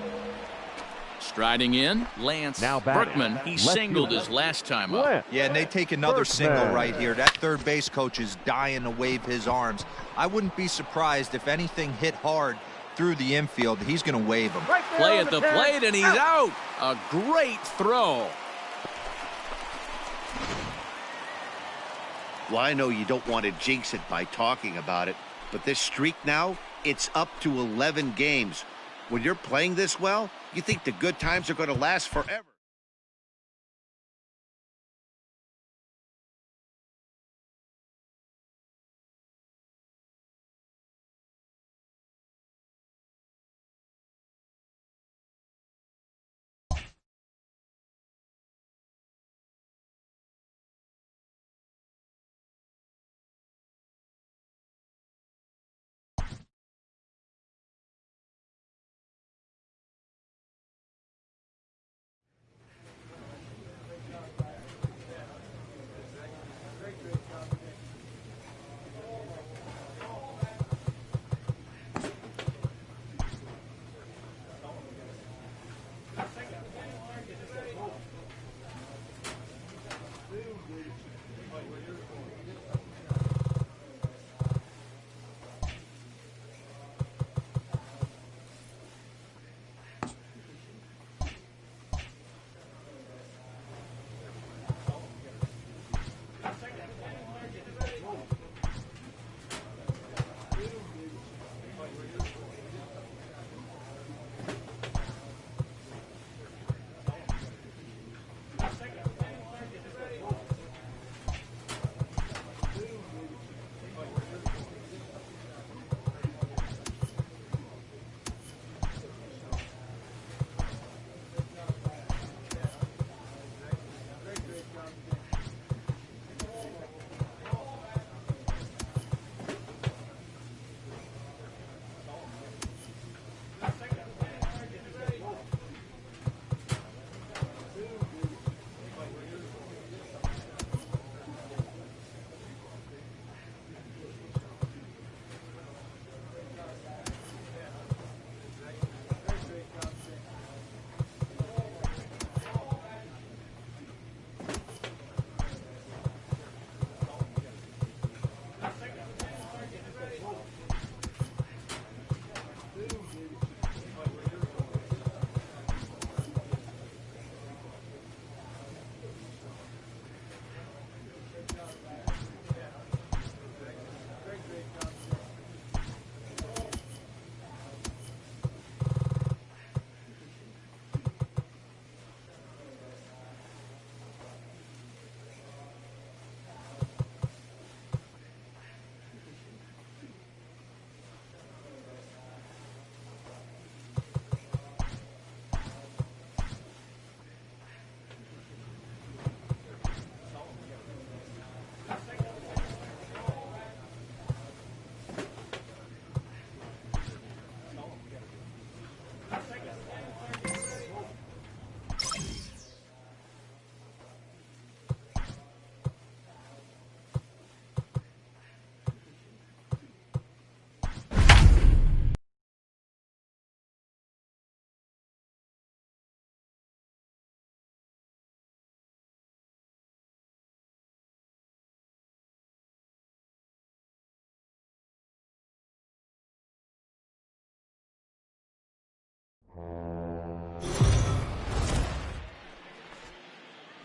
Striding in, Lance Berkman. He singled his last time up. Yeah, and they take another single right here. That third base coach is dying to wave his arms. I wouldn't be surprised if anything hit hard through the infield. He's going to wave him. Play at the plate, and he's out. A great throw. Well, I know you don't want to jinx it by talking about it, but this streak now, it's up to 11 games. When you're playing this well, you think the good times are going to last forever.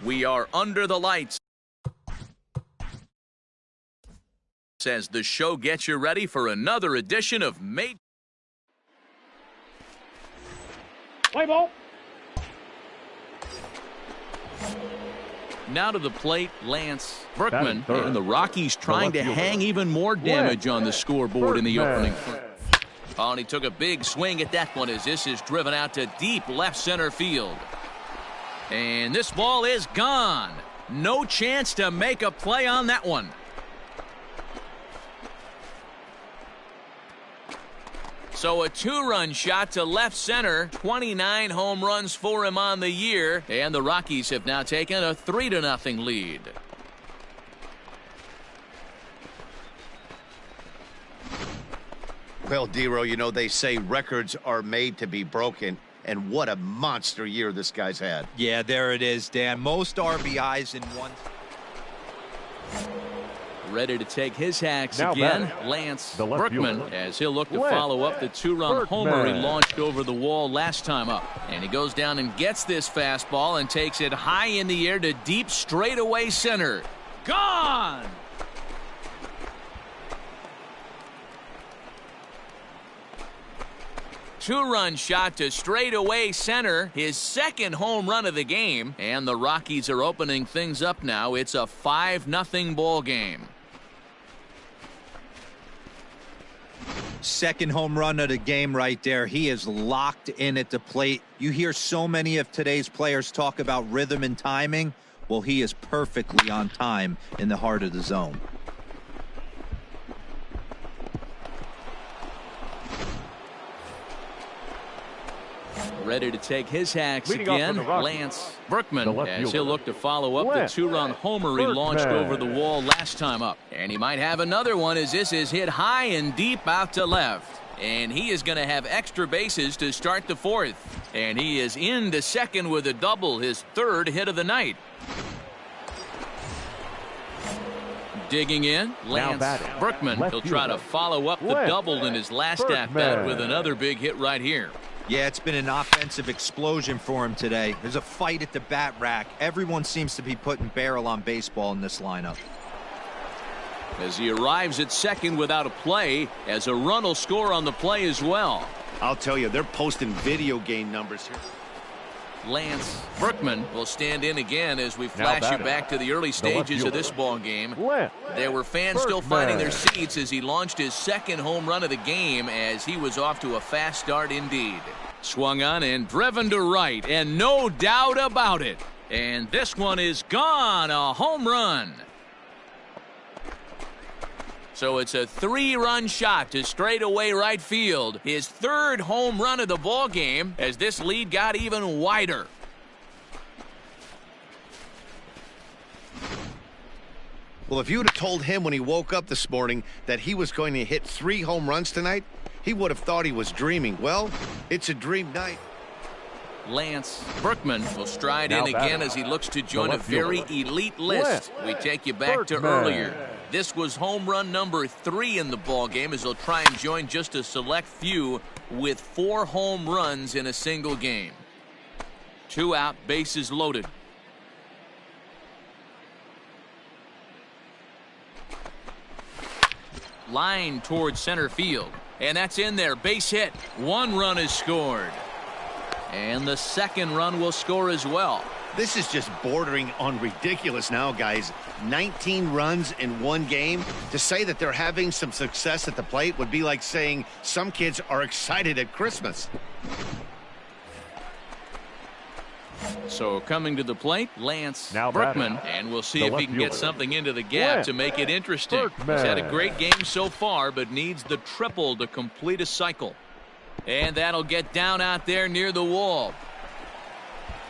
We are under the lights as the show gets you ready for another edition of Made. Play ball. Now to the plate, Lance Berkman, and the Rockies trying to hang even more damage on the scoreboard in the opening. Oh, and he took a big swing at that one as this is driven out to deep left center field. And this ball is gone. No chance to make a play on that one. So a two-run shot to left center, 29 home runs for him on the year, and the Rockies have now taken a 3-0 lead. Well, Dero, you know, they say records are made to be broken, and what a monster year this guy's had. Yeah, there it is, Dan. Most RBIs in one. Ready to take his hacks again, Lance Berkman, as he'll look to follow up the two-run homer he launched over the wall last time up. And he goes down and gets this fastball and takes it high in the air to deep straightaway center. Gone! Two-run shot to straightaway center, his second home run of the game, and the Rockies are opening things up now. It's a 5-0 ball game. Second home run of the game right there. He is locked in at the plate. You hear so many of today's players talk about rhythm and timing. Well, he is perfectly on time in the heart of the zone. Ready to take his hacks again, Lance Berkman, as he'll look to follow up the two-run homer he launched over the wall last time up. And he might have another one as this is hit high and deep out to left. And he is going to have extra bases to start the fourth. And he is into second with a double, his third hit of the night. Digging in, Lance Berkman. He'll try to follow up the double in his last at-bat with another big hit right here. Yeah, it's been an offensive explosion for him today. There's a fight at the bat rack. Everyone seems to be putting barrel on baseball in this lineup. As he arrives at second without a play, as a run will score on the play as well. I'll tell you, they're posting video game numbers here. Lance Berkman will stand in again as we flash you back to the early stages of this ball game. There were fans still finding their seats as he launched his second home run of the game as he was off to a fast start indeed. Swung on and driven to right, and no doubt about it. And this one is gone, a home run. So it's a 3-run shot to straightaway right field. His third home run of the ball game as this lead got even wider. Well, if you would have told him when he woke up this morning that he was going to hit 3 home runs tonight, he would have thought he was dreaming. Well, it's a dream night. Lance Berkman will stride in again as he looks to join a very elite list. We take you back to earlier. This was home run number 3 in the ball game as he'll try and join just a select few with 4 home runs in a single game. 2 out, bases loaded. Line towards center field, and that's in there. Base hit. 1 run is scored. And the second run will score as well. This is just bordering on ridiculous now, guys. 19 runs in 1 game. To say that they're having some success at the plate would be like saying some kids are excited at Christmas. So coming to the plate, Lance Berkman, and we'll see if he can get something into the gap to make it interesting. He's had a great game so far, but needs the triple to complete a cycle. And that'll get down out there near the wall.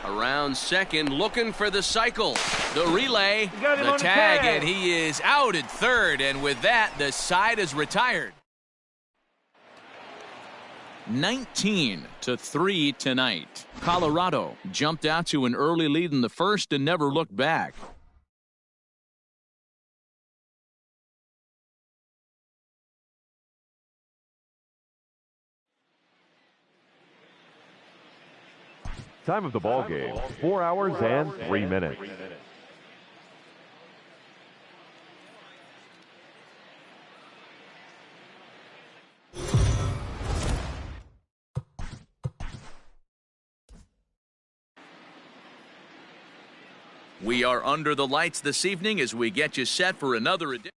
Around second, looking for the cycle. The relay, the tag, and he is out at third. And with that, the side is retired. 19-3 tonight. Colorado jumped out to an early lead in the first and never looked back. Time of the ball game, 4 hours and 3 minutes. We are under the lights this evening as we get you set for another edition.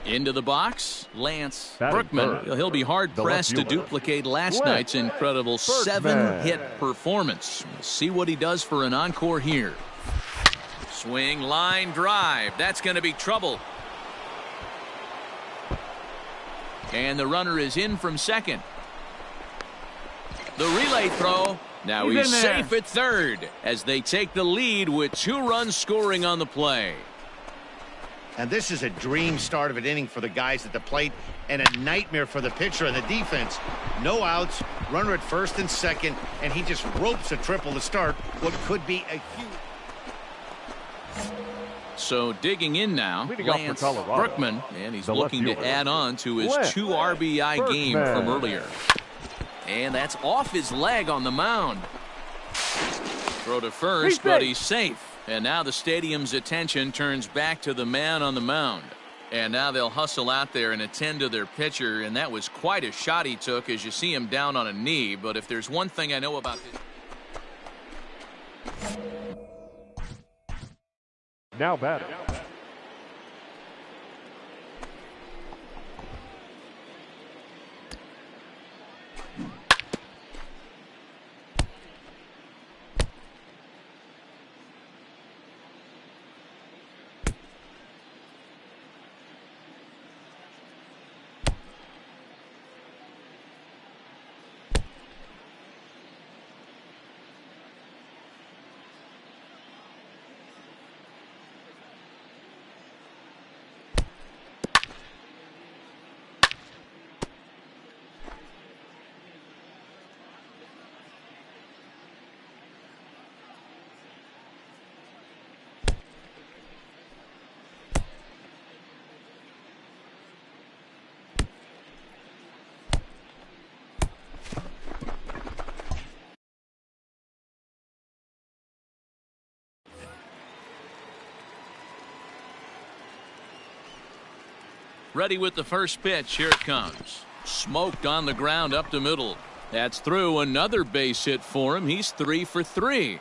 Into the box, Lance Berkman. He'll be hard-pressed to duplicate last night's incredible 7-hit performance. We'll see what he does for an encore here. Swing, line, drive. That's going to be trouble. And the runner is in from second. The relay throw. Now he's safe at third as they take the lead with 2 runs scoring on the play. And this is a dream start of an inning for the guys at the plate and a nightmare for the pitcher and the defense. No outs, runner at first and second, and he just ropes a triple to start what could be a huge... So digging in now, Lance Berkman, and he's looking to add on to his 2 RBI game from earlier. And that's off his leg on the mound. Throw to first, but he's safe. And now the stadium's attention turns back to the man on the mound. And now they'll hustle out there and attend to their pitcher. And that was quite a shot he took as you see him down on a knee. But if there's one thing I know about this. Now batting. Ready with the first pitch. Here it comes. Smoked on the ground up the middle. That's through. Another base hit for him. He's 3 for 3.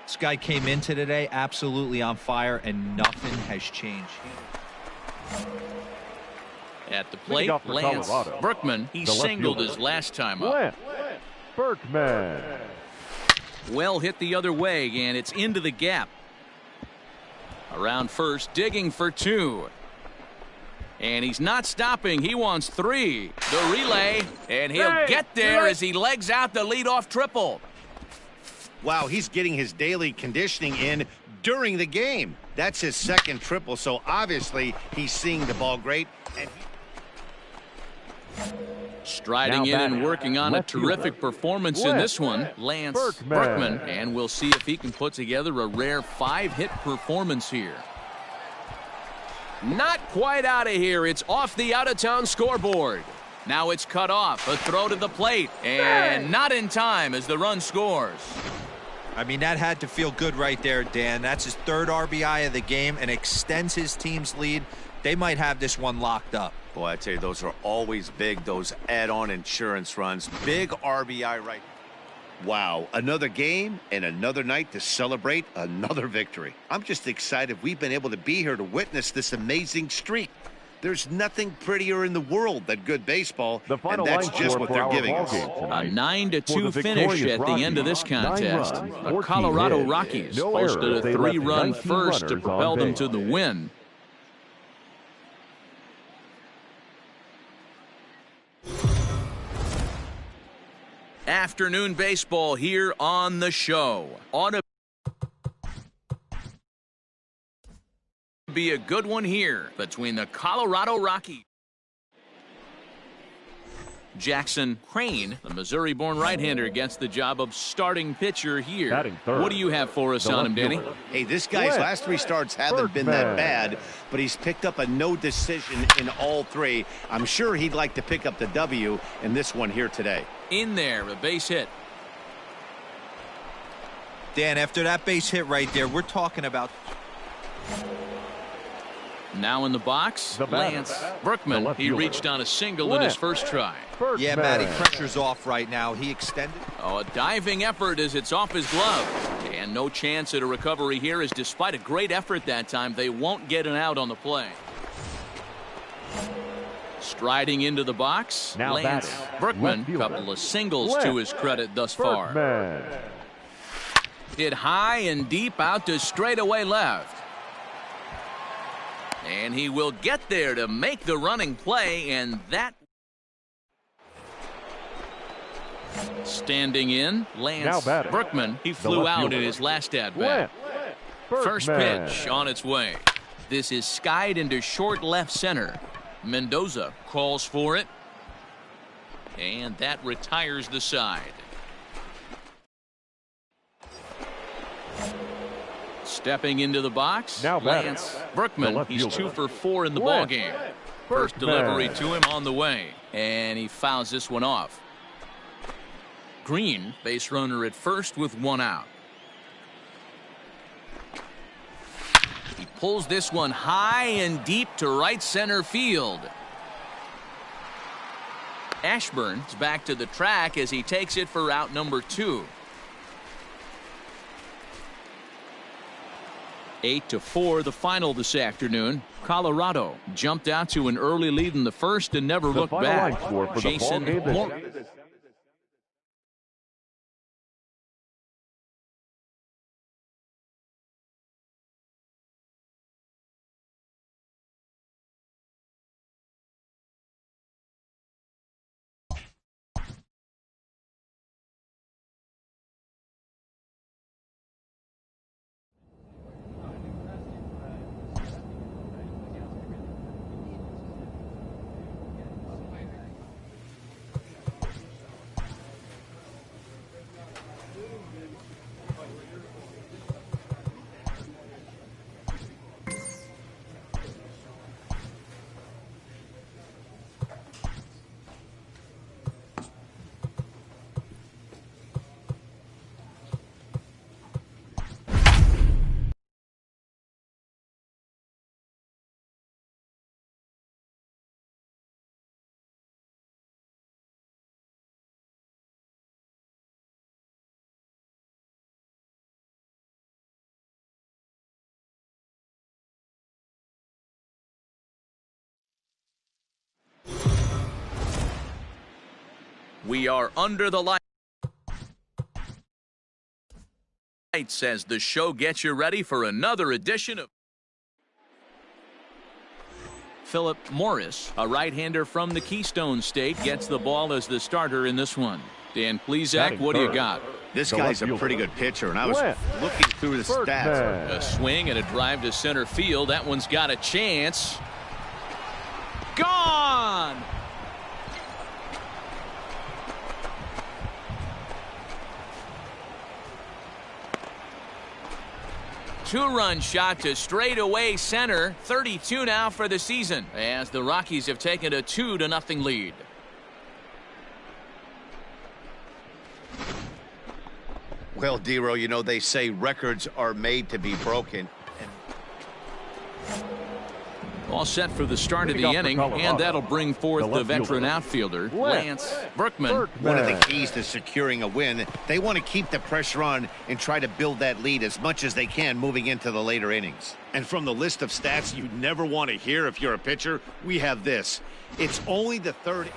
This guy came into today absolutely on fire, and nothing has changed. At the plate, Lance Berkman. He singled his last time up. Berkman. Well hit the other way, and it's into the gap. Around first, digging for 2. And he's not stopping. He wants 3. The relay, and he'll get there as he legs out the leadoff triple. Wow, he's getting his daily conditioning in during the game. That's his second triple, so obviously he's seeing the ball great. And striding in and working on a terrific performance in this one, Lance Berkman. And we'll see if he can put together a rare 5-hit performance here. Not quite out of here. It's off the out-of-town scoreboard. Now it's cut off. A throw to the plate. And not in time as the run scores. I mean, that had to feel good right there, Dan. That's his 3rd RBI of the game and extends his team's lead. They might have this one locked up. boy, I tell you, those are always big, those add-on insurance runs. Big RBI right. Wow, another game and another night to celebrate another victory. I'm just excited we've been able to be here to witness this amazing streak. There's nothing prettier in the world than good baseball, and that's just what they're giving us. A 9-2 finish at the end of this contest. The Colorado Rockies posted a 3-run first to propel them to the win. Afternoon baseball here on the show. Ought to be a good one here between the Colorado Rockies Jackson Crane, the Missouri-born right-hander, gets the job of starting pitcher here. What do you have for us on him, Danny? Hey, this guy's last 3 starts haven't been that bad, but he's picked up a no decision in all 3. I'm sure he'd like to pick up the W in this one here today. In there, a base hit. Dan, after that base hit right there, we're talking about... Now in the box, Lance Berkman. He reached on a single in his first try. Yeah, Matty, pressure's off right now. He extended. Oh, a diving effort as it's off his glove. And no chance at a recovery here, as despite a great effort that time, they won't get an out on the play. Striding into the box, Lance Berkman. Couple of singles to his credit thus far. Hit high and deep out to straightaway left. And he will get there to make the running play, and that... Standing in, Lance Berkman. He flew out in his last at-bat. First pitch on its way. This is skied into short left center. Mendoza calls for it. And that retires the side. Stepping into the box, Lance Berkman. He's 2 for 4 in the ballgame. First delivery to him on the way, and he fouls this one off. Green, base runner at first with 1 out. He pulls this one high and deep to right center field. Ashburn's back to the track as he takes it for out number 2. 8-4 the final this afternoon. Colorado jumped out to an early lead in the first and never looked back. Jason Moore. We are under the lights as the show gets you ready for another edition of Philip Morris, a right-hander from the Keystone State, gets the ball as the starter in this one. Dan Plesac, what do you got? This guy's a pretty good pitcher, and I was looking through the stats. A swing and a drive to center field. That one's got a chance. Gone! Two-run shot to straightaway center. 32 now for the season, as the Rockies have taken a 2-0 lead. Well, Dero, you know, they say records are made to be broken. All set for the start of the inning, and that'll bring forth the veteran outfielder, Lance Berkman. One of the keys to securing a win, they want to keep the pressure on and try to build that lead as much as they can moving into the later innings. And from the list of stats you never want to hear if you're a pitcher, we have this. It's only the third.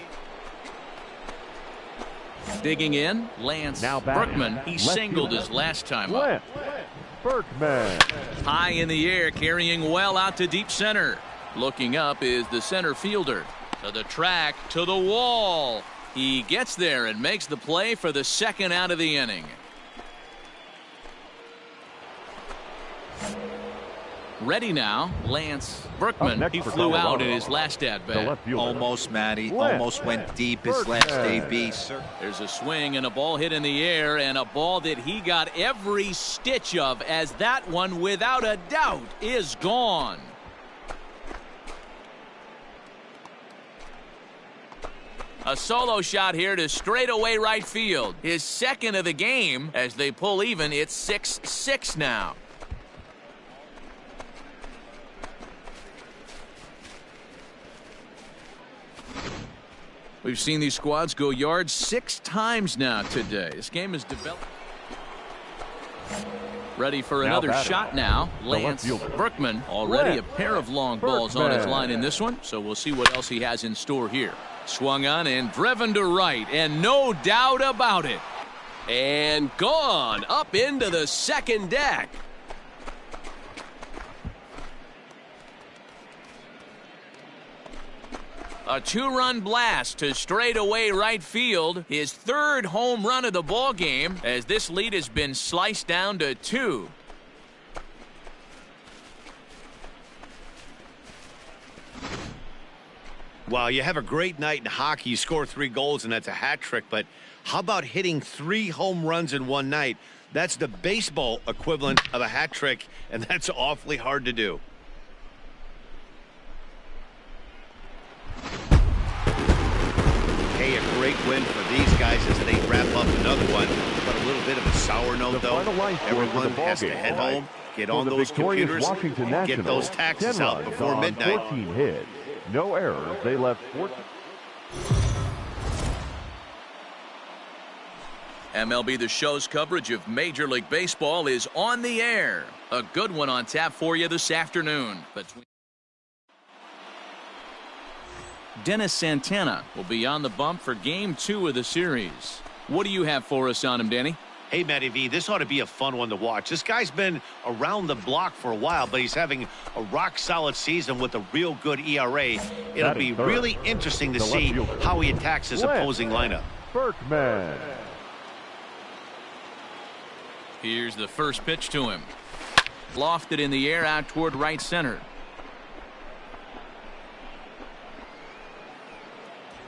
Digging in, Lance Berkman. He singled his last time up. Berkman. High in the air, carrying well out to deep center. Looking up is the center fielder. To the track, to the wall. He gets there and makes the play for the second out of the inning. Ready now, Lance Berkman. He flew out in his last at-bat. Almost, Matty. Almost went deep his last AB, sir. There's a swing and a ball hit in the air, and a ball that he got every stitch of, as that one, without a doubt, is gone. A solo shot here to straightaway right field. His second of the game. As they pull even, it's 6-6 now. We've seen these squads go yards 6 times now today. This game is developed. Ready for another shot now. Lance Berkman. Already a pair of long balls on his line in this one, so we'll see what else he has in store here. Swung on and driven to right, and no doubt about it. And gone up into the second deck. A 2-run blast to straightaway right field. His 3rd home run of the ball game, as this lead has been sliced down to 2. Wow, you have a great night in hockey. You score 3 goals, and that's a hat trick. But how about hitting 3 home runs in one night? That's the baseball equivalent of a hat trick, and that's awfully hard to do. Hey, a great win for these guys as they wrap up another one. But a little bit of a sour note, though. Everyone has to head home, get on those computers, get those taxes out before midnight. 14 hits. No errors. They left 14. MLB The Show's coverage of Major League Baseball is on the air. A good one on tap for you this afternoon. Dennis Santana will be on the bump for Game 2 of the series. What do you have for us on him, Danny? Hey, Matty V, this ought to be a fun one to watch. This guy's been around the block for a while, but he's having a rock-solid season with a real good ERA. It'll be really interesting to see how he attacks his opposing lineup. Berkman. Here's the first pitch to him. Lofted in the air out toward right center.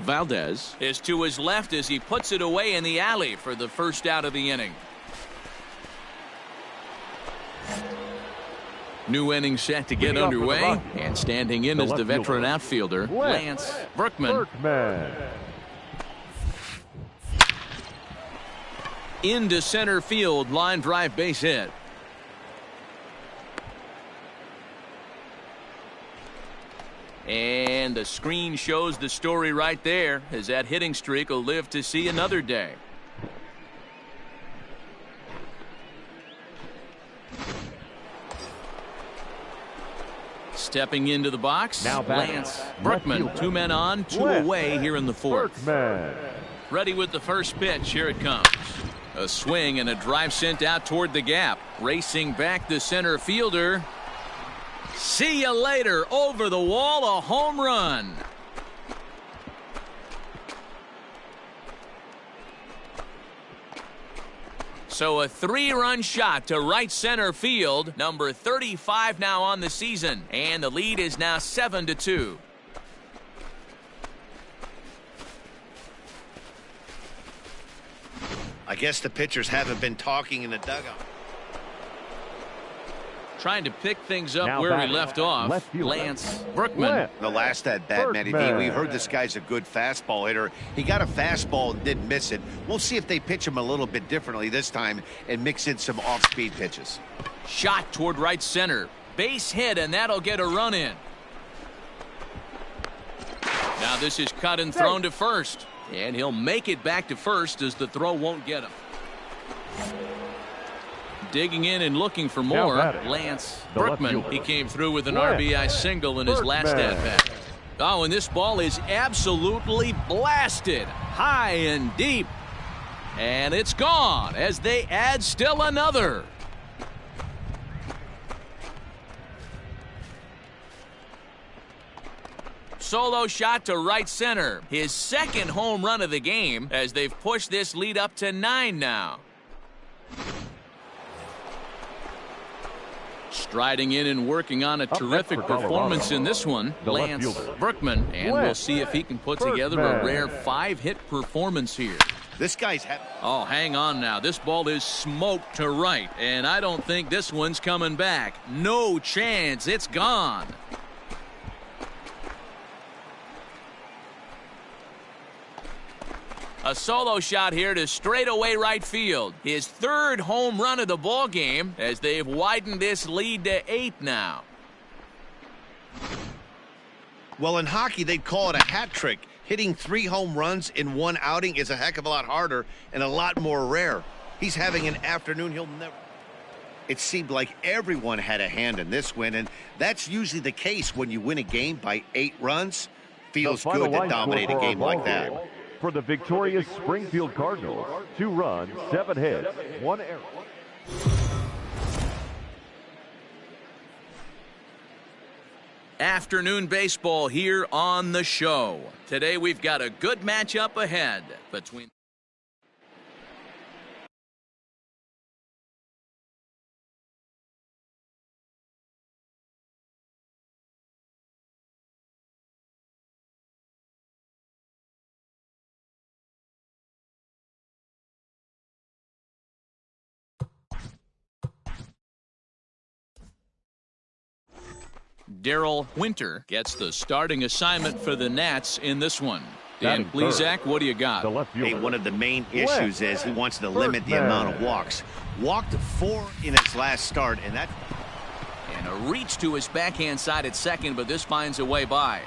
Valdez is to his left as he puts it away in the alley for the first out of the inning. New inning set to get underway, and standing in is the veteran outfielder, Lance Berkman. Into center field, line drive base hit. And the screen shows the story right there, as that hitting streak will live to see another day. Stepping into the box, now Lance Berkman. 2 men on, 2 away here in the 4th. Ready with the first pitch. Here it comes. A swing and a drive sent out toward the gap. Racing back the center fielder. See you later. Over the wall, a home run. So a 3-run shot to right center field. Number 35 now on the season. And the lead is now 7-2. I guess the pitchers haven't been talking in the dugout. Trying to pick things up now where we left off. Lance Berkman. The last at bat, Matty D, we heard this guy's a good fastball hitter. He got a fastball and didn't miss it. We'll see if they pitch him a little bit differently this time and mix in some off-speed pitches. Shot toward right center. Base hit, and that'll get a run in. Now this is cut and thrown to first. And he'll make it back to first as the throw won't get him. Digging in and looking for more, Lance Berkman. He came through with an RBI single in his last at-bat. Oh, and this ball is absolutely blasted high and deep. And it's gone as they add still another. Solo shot to right center. His second home run of the game as they've pushed this lead up to 9 now. Striding in and working on a terrific performance in this one, Lance Berkman, and we'll see if he can put together a rare 5-hit performance here. This guy's oh, hang on now. This ball is smoked to right, and I don't think this one's coming back. No chance. It's gone. A solo shot here to straightaway right field. His 3rd home run of the ball game as they've widened this lead to 8 now. Well, in hockey, they'd call it a hat trick. Hitting 3 home runs in one outing is a heck of a lot harder and a lot more rare. He's having an afternoon he'll never. It seemed like everyone had a hand in this win, and that's usually the case when you win a game by 8 runs. Feels good to dominate a game like that. For the victorious Springfield Cardinals, 2 runs, 7 hits, 1 error. Afternoon baseball here on the show. Today we've got a good matchup ahead between Darrell Winter gets the starting assignment for the Nats in this one. Dan Plesac, what do you got? Hey, one of the main issues is he wants to limit the amount of walks. Walked 4 in his last start, and that. And a reach to his backhand side at second, but this finds a way by.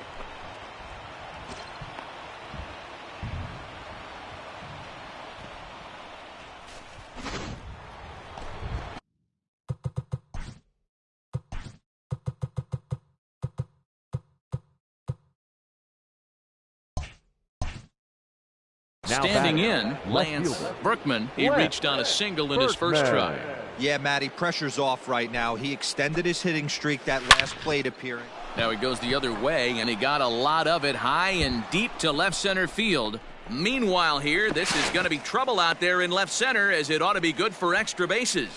Standing in, Lance Berkman. He reached on a single in his first try. Yeah, Matty, pressure's off right now. He extended his hitting streak that last plate appearance. Now he goes the other way, and he got a lot of it high and deep to left center field. Meanwhile here, this is going to be trouble out there in left center, as it ought to be good for extra bases.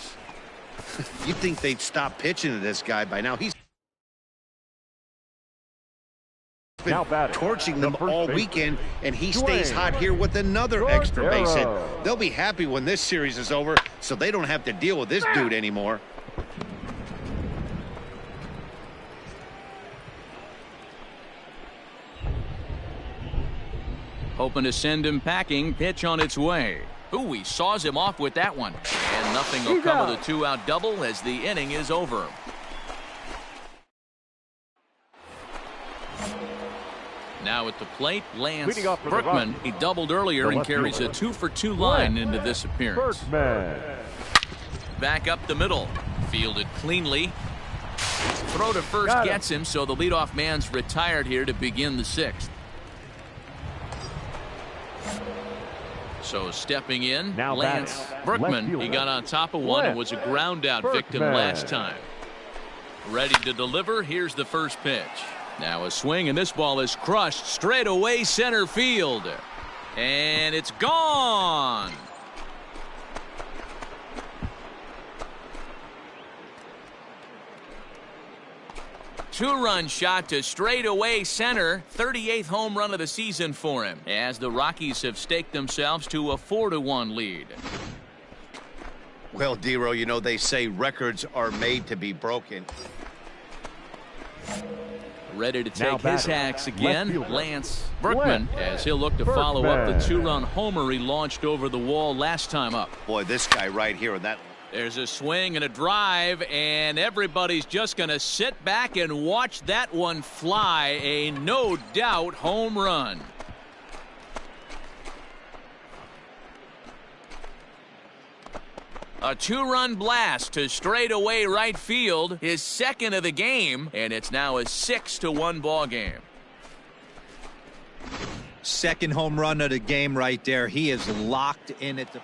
You'd think they'd stop pitching to this guy by now. He's been torching them all weekend, and he stays hot here with another extra base hit. They'll be happy when this series is over, so they don't have to deal with this dude anymore. Hoping to send him packing. Pitch on its way. Ooh, he saws him off with that one. And nothing will come of the 2-out double as the inning is over. Now at the plate, Lance Berkman. He doubled earlier and carries a 2-for-2 line into this appearance. Back up the middle. Fielded cleanly. Throw to first gets him, so the leadoff man's retired here to begin the 6th. So stepping in, Lance Berkman. He got on top of one and was a ground out victim last time. Ready to deliver. Here's the first pitch. Now a swing, and this ball is crushed straight away center field. And it's gone. Two-run shot to straightaway center. 38th home run of the season for him, as the Rockies have staked themselves to a 4-1 lead. Well, Dero, you know they say records are made to be broken. Ready to take his hacks again, Lance Berkman, as he'll look to follow up the 2-run homer he launched over the wall last time up. Boy, this guy right here in that. There's a swing and a drive, and everybody's just going to sit back and watch that one fly. A no-doubt home run. A 2-run blast to straightaway right field, his second of the game, and it's now a 6-1 ball game. Second home run of the game right there. He is locked in at the.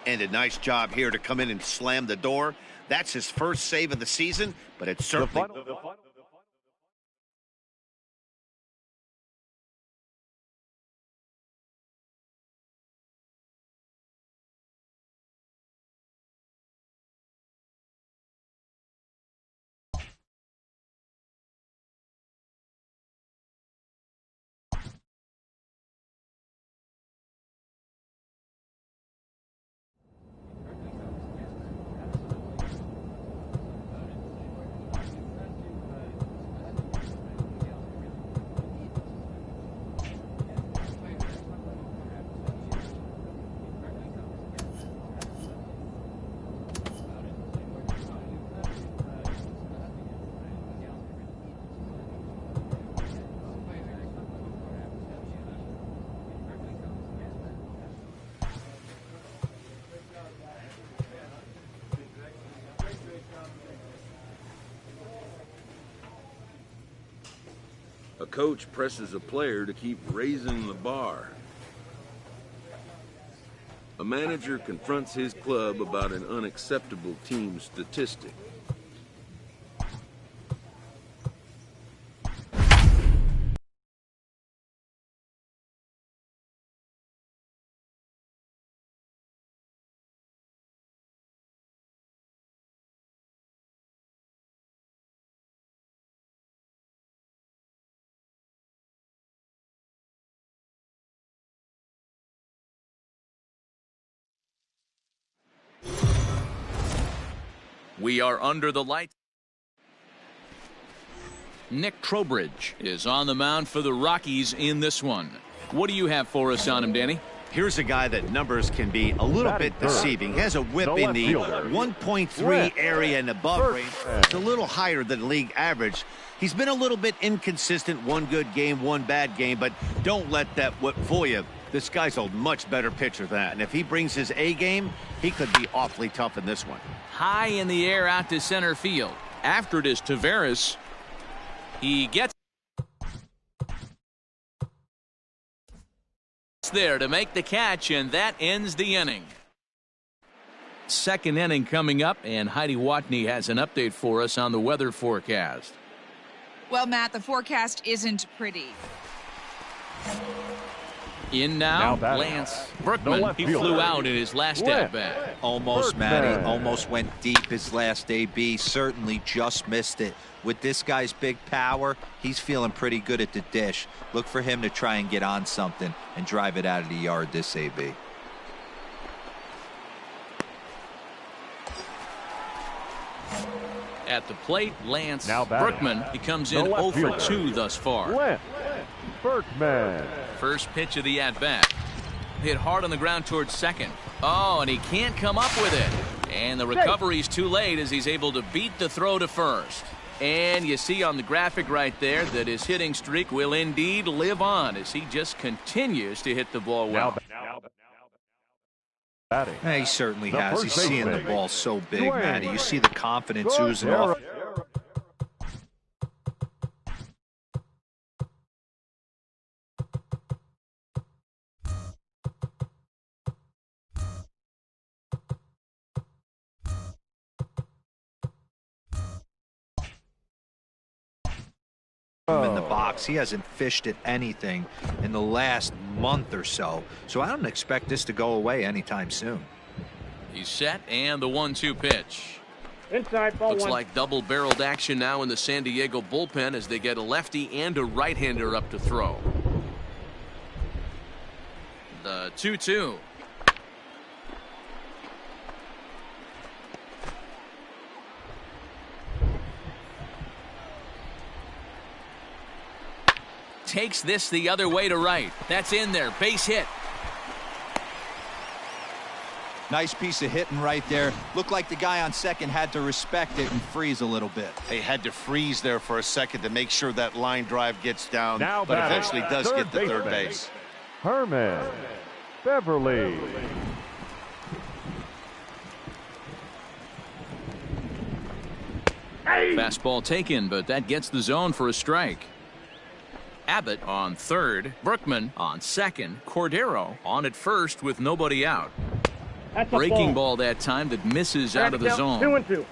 And a nice job here to come in and slam the door. That's his first save of the season, but it's certainly. coach presses a player to keep raising the bar. A manager confronts his club about an unacceptable team statistic. We are under the lights. Nick Trowbridge is on the mound for the Rockies in this one. What do you have for us on him, Danny? Here's a guy that numbers can be a little bit deceiving. Has a whip in the 1.3 area and above range. It's a little higher than league average. He's been a little bit inconsistent. One good game, one bad game, but don't let that whip fool you. This guy's a much better pitcher than that. And if he brings his A game, he could be awfully tough in this one. High in the air out to center field. After it is Taveras. He gets there to make the catch, and that ends the inning. Second inning coming up, and Heidi Watney has an update for us on the weather forecast. Well, Matt, the forecast isn't pretty. In now Lance Berkman. He flew out in his last at-bat. Almost, Matty. Almost went deep his last AB. Certainly just missed it. With this guy's big power, he's feeling pretty good at the dish. Look for him to try and get on something and drive it out of the yard this AB. At the plate, Lance Berkman. He comes in 0 for 2 thus far. Berkman. First pitch of the at-bat. Hit hard on the ground towards second. Oh, and he can't come up with it. And the recovery's too late as he's able to beat the throw to first. And you see on the graphic right there that his hitting streak will indeed live on as he just continues to hit the ball well. He certainly has. He's seeing the ball so big, Matty. You see the confidence oozing off. In the box. He hasn't fished at anything in the last month or so, so I don't expect this to go away anytime soon. He's set, and the 1-2 pitch. Inside, ball Looks one. like double-barreled action now in the San Diego bullpen as they get a lefty and a right-hander up to throw. The 2-2. Takes this the other way to right. That's in there. Base hit. Nice piece of hitting right there. Looked like the guy on second had to respect it and freeze a little bit. They had to freeze there for a second to make sure that line drive gets down, Now but eventually does get to third base. Herman Beverly. Fastball taken, but that gets the zone for a strike. Abbott on third, Berkman on second, Cordero on at first with nobody out. Breaking ball that time that misses out of the zone. 2-2.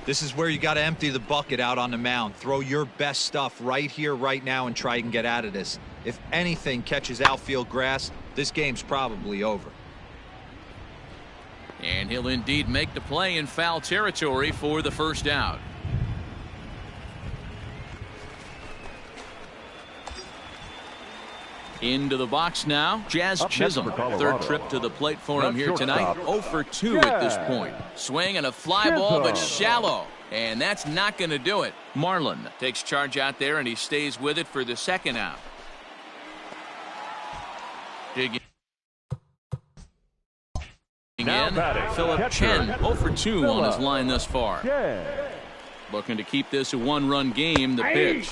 This is where you got to empty the bucket out on the mound. Throw your best stuff right here, right now, and try and get out of this. If anything catches outfield grass, this game's probably over. And he'll indeed make the play in foul territory for the first out. Into the box now, Jazz Chisholm. Third trip to the plate for him here tonight. 0 for 2 at this point. Swing and a fly ball, but shallow. And that's not going to do it. Marlin takes charge out there, and he stays with it for the second out. Digging in, Philip Chen. 0 for 2 on his line thus far. Looking to keep this a one-run game, the pitch.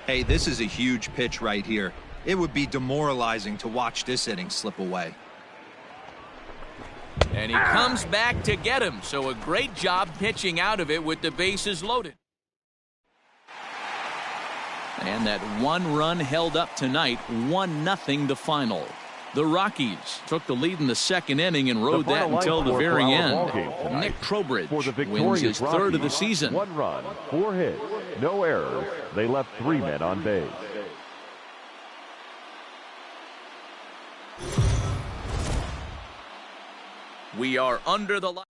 Hey, this is a huge pitch right here. It would be demoralizing to watch this inning slip away. And he comes back to get him. So a great job pitching out of it with the bases loaded. And that one run held up tonight, 1-0 the final. The Rockies took the lead in the second inning and rode that until the very end. Nick Trowbridge wins his third of the season. 1 run, 4 hits, no errors. They left 3 men on base. We are under the light.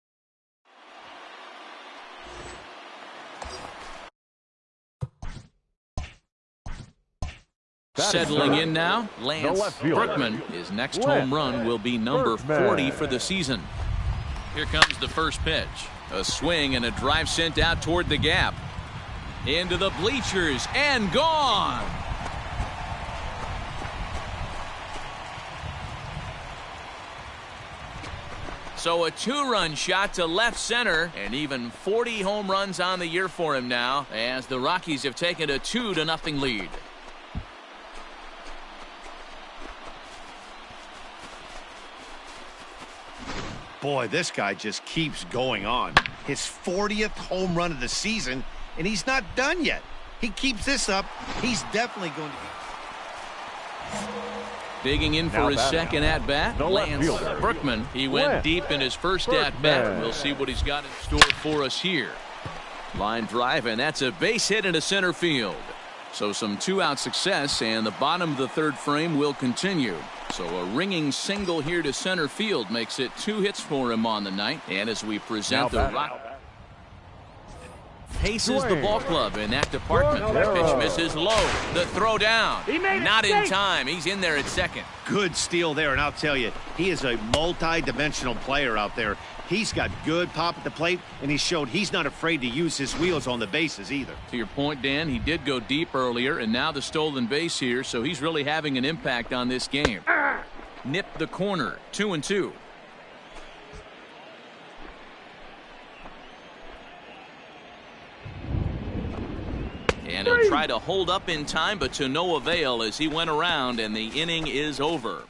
Settling in now, Lance Berkman. His next home run will be number 40 for the season. Here comes the first pitch. A swing and a drive sent out toward the gap. Into the bleachers and gone. So a 2-run shot to left center, and even 40 home runs on the year for him now, as the Rockies have taken a 2-0 lead. Boy, this guy just keeps going on. His 40th home run of the season, and he's not done yet. He keeps this up, he's definitely going to be... Digging in for his second at-bat, Lance Berkman. He went deep in his first at-bat. We'll see what he's got in store for us here. Line drive, and that's a base hit into center field. So some 2-out success, and the bottom of the third frame will continue. So a ringing single here to center field makes it 2 hits for him on the night. And as we present the Rock, paces the ball club in that department. The pitch misses low. The throw down. Not in time. He's in there at second. Good steal there, and I'll tell you, he is a multi-dimensional player out there. He's got good pop at the plate, and he showed he's not afraid to use his wheels on the bases either. To your point, Dan, he did go deep earlier, and now the stolen base here, so he's really having an impact on this game. Nipped the corner, 2-2. And he'll try to hold up in time, but to no avail as he went around, and the inning is over.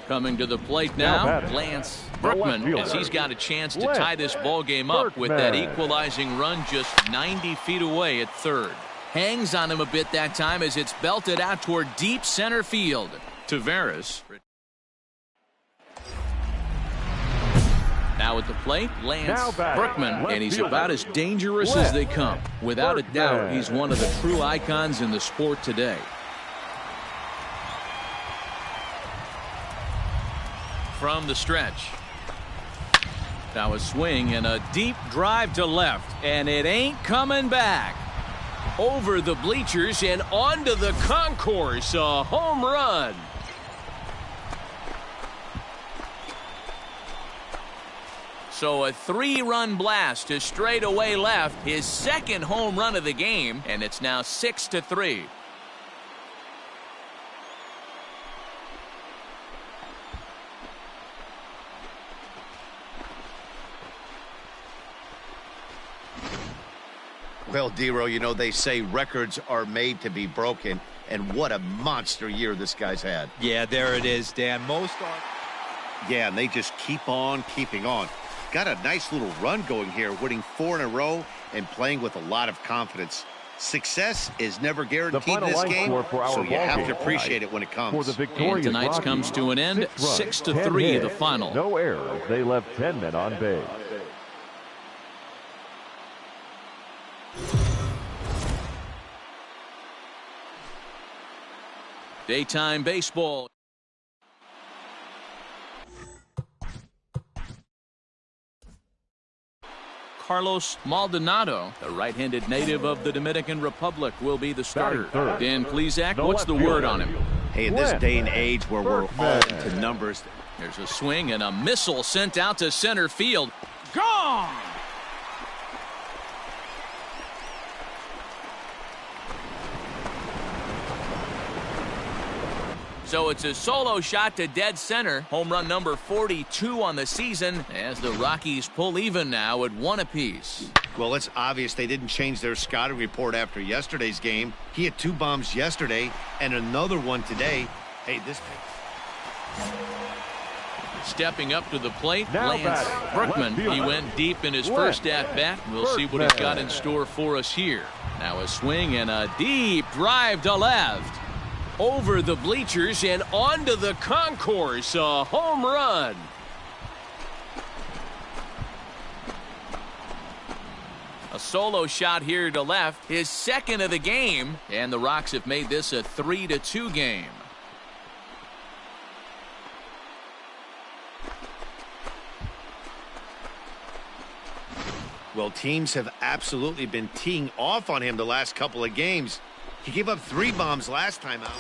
Coming to the plate now, Lance Berkman, as he's got a chance to tie this ball game up with that equalizing run just 90 feet away at third. Hangs on him a bit that time as it's belted out toward deep center field. Taveras. Now at the plate, Lance Berkman, and he's about as dangerous as they come. Without a doubt, he's one of the true icons in the sport today. From the stretch. Now a swing and a deep drive to left, and it ain't coming back. Over the bleachers and onto the concourse, a home run. So a 3-run blast to straightaway left, his second home run of the game, and it's now 6-3. Well, Dero, you know, they say records are made to be broken, and what a monster year this guy's had. Yeah, there it is, Dan. Most are. Yeah, and they just keep on keeping on. Got a nice little run going here, winning 4 in a row and playing with a lot of confidence. Success is never guaranteed in this game, so you have to appreciate it when it comes. And tonight's comes to an end, 6-3 the final. No errors. They left 10 men on base. Daytime baseball. Carlos Maldonado, the right-handed native of the Dominican Republic, will be the starter. Dan Plesac, what's the word on him? Hey, in this day and age where we're all into numbers. There's a swing and a missile sent out to center field. Gone! So it's a solo shot to dead center. Home run number 42 on the season as the Rockies pull even now at 1 apiece. Well, it's obvious they didn't change their scouting report after yesterday's game. He had 2 bombs yesterday and another one today. Hey, this Stepping up to the plate, Now Lance Brookman. He went deep in his first at-bat. We'll see what he's got in store for us here. Now a swing and a deep drive to left. Over the bleachers and onto the concourse. A home run. A solo shot here to left, his second of the game, and the Rocks have made this a 3-2 game. Well, teams have absolutely been teeing off on him the last couple of games. He gave up 3 bombs last time out.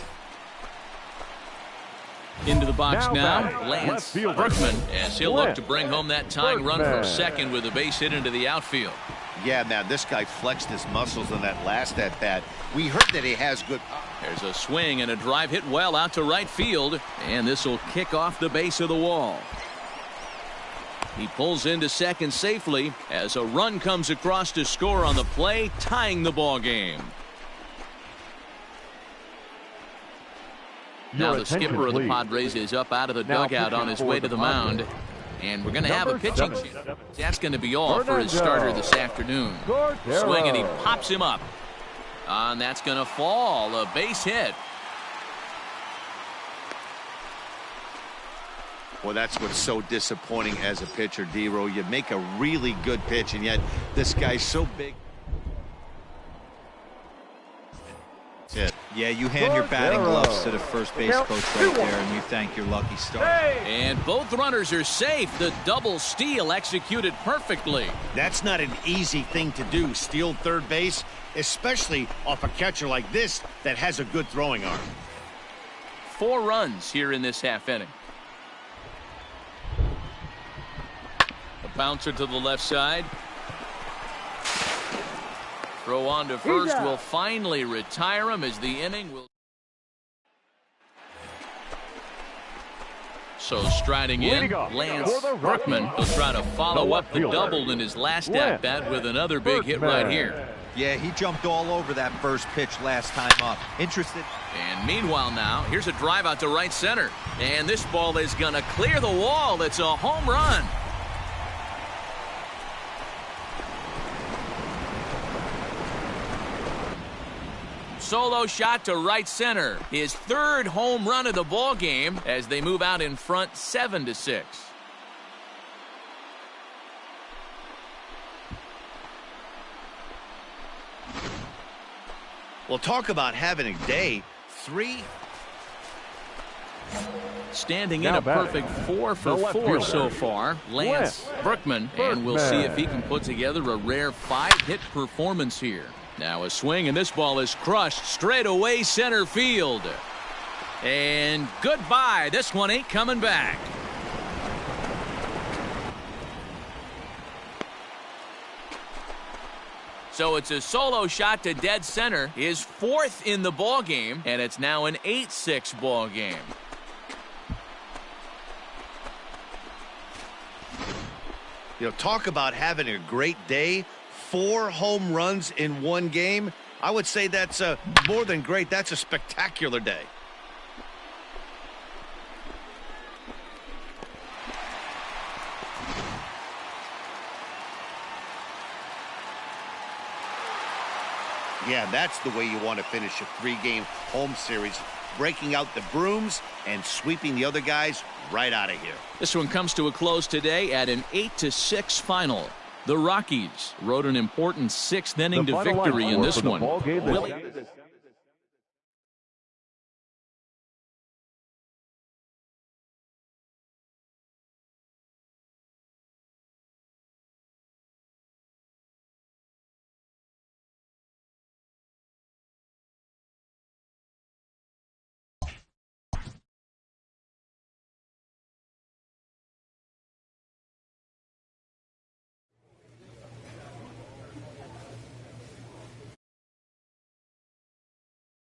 Into the box now, back, Lance Brookman, as he'll look to bring home that tying run from second with a base hit into the outfield. Yeah, man, this guy flexed his muscles in that last at-bat. We heard that he has good... There's a swing and a drive hit well out to right field, and this will kick off the base of the wall. He pulls into second safely as a run comes across to score on the play, tying the ball game. Now the skipper of the Padres is up out of the dugout on his way to the mound. And we're going to have a pitching change. That's going to be all for his starter this afternoon. Swing and he pops him up. And that's going to fall. A base hit. Well, that's what's so disappointing as a pitcher, D-Row. You make a really good pitch, and yet this guy's so big. That's it. Yeah, you hand your batting gloves to the first base coach right there, and you thank your lucky star. And both runners are safe. The double steal executed perfectly. That's not an easy thing to do, steal third base, especially off a catcher like this that has a good throwing arm. 4 runs here in this half inning. A bouncer to the left side. Throw on to first will finally retire him as the inning will. So striding in, Lance Brookman will try to follow up the double in his last at-bat with another big hit right here. Yeah, he jumped all over that first pitch last time up. Interested. And meanwhile now, here's a drive out to right center. And this ball is going to clear the wall. It's a home run. Solo shot to right center. His 3rd home run of the ball game as they move out in front 7-6. Well, talk about having a day. 3. Standing in a perfect 4 for 4 so far, Lance Brookman, and we'll see if he can put together a rare 5-hit performance here. Now a swing, and this ball is crushed straight away center field. And goodbye. This one ain't coming back. So it's a solo shot to dead center, his 4th in the ball game, and it's now an 8-6 ball game. You know, talk about having a great day. 4 home runs in 1 game. I would say that's more than great. That's a spectacular day. Yeah, that's the way you want to finish a 3-game home series. Breaking out the brooms and sweeping the other guys right out of here. This one comes to a close today at an 8-6 final. The Rockies rode an important 6th inning to victory in this one.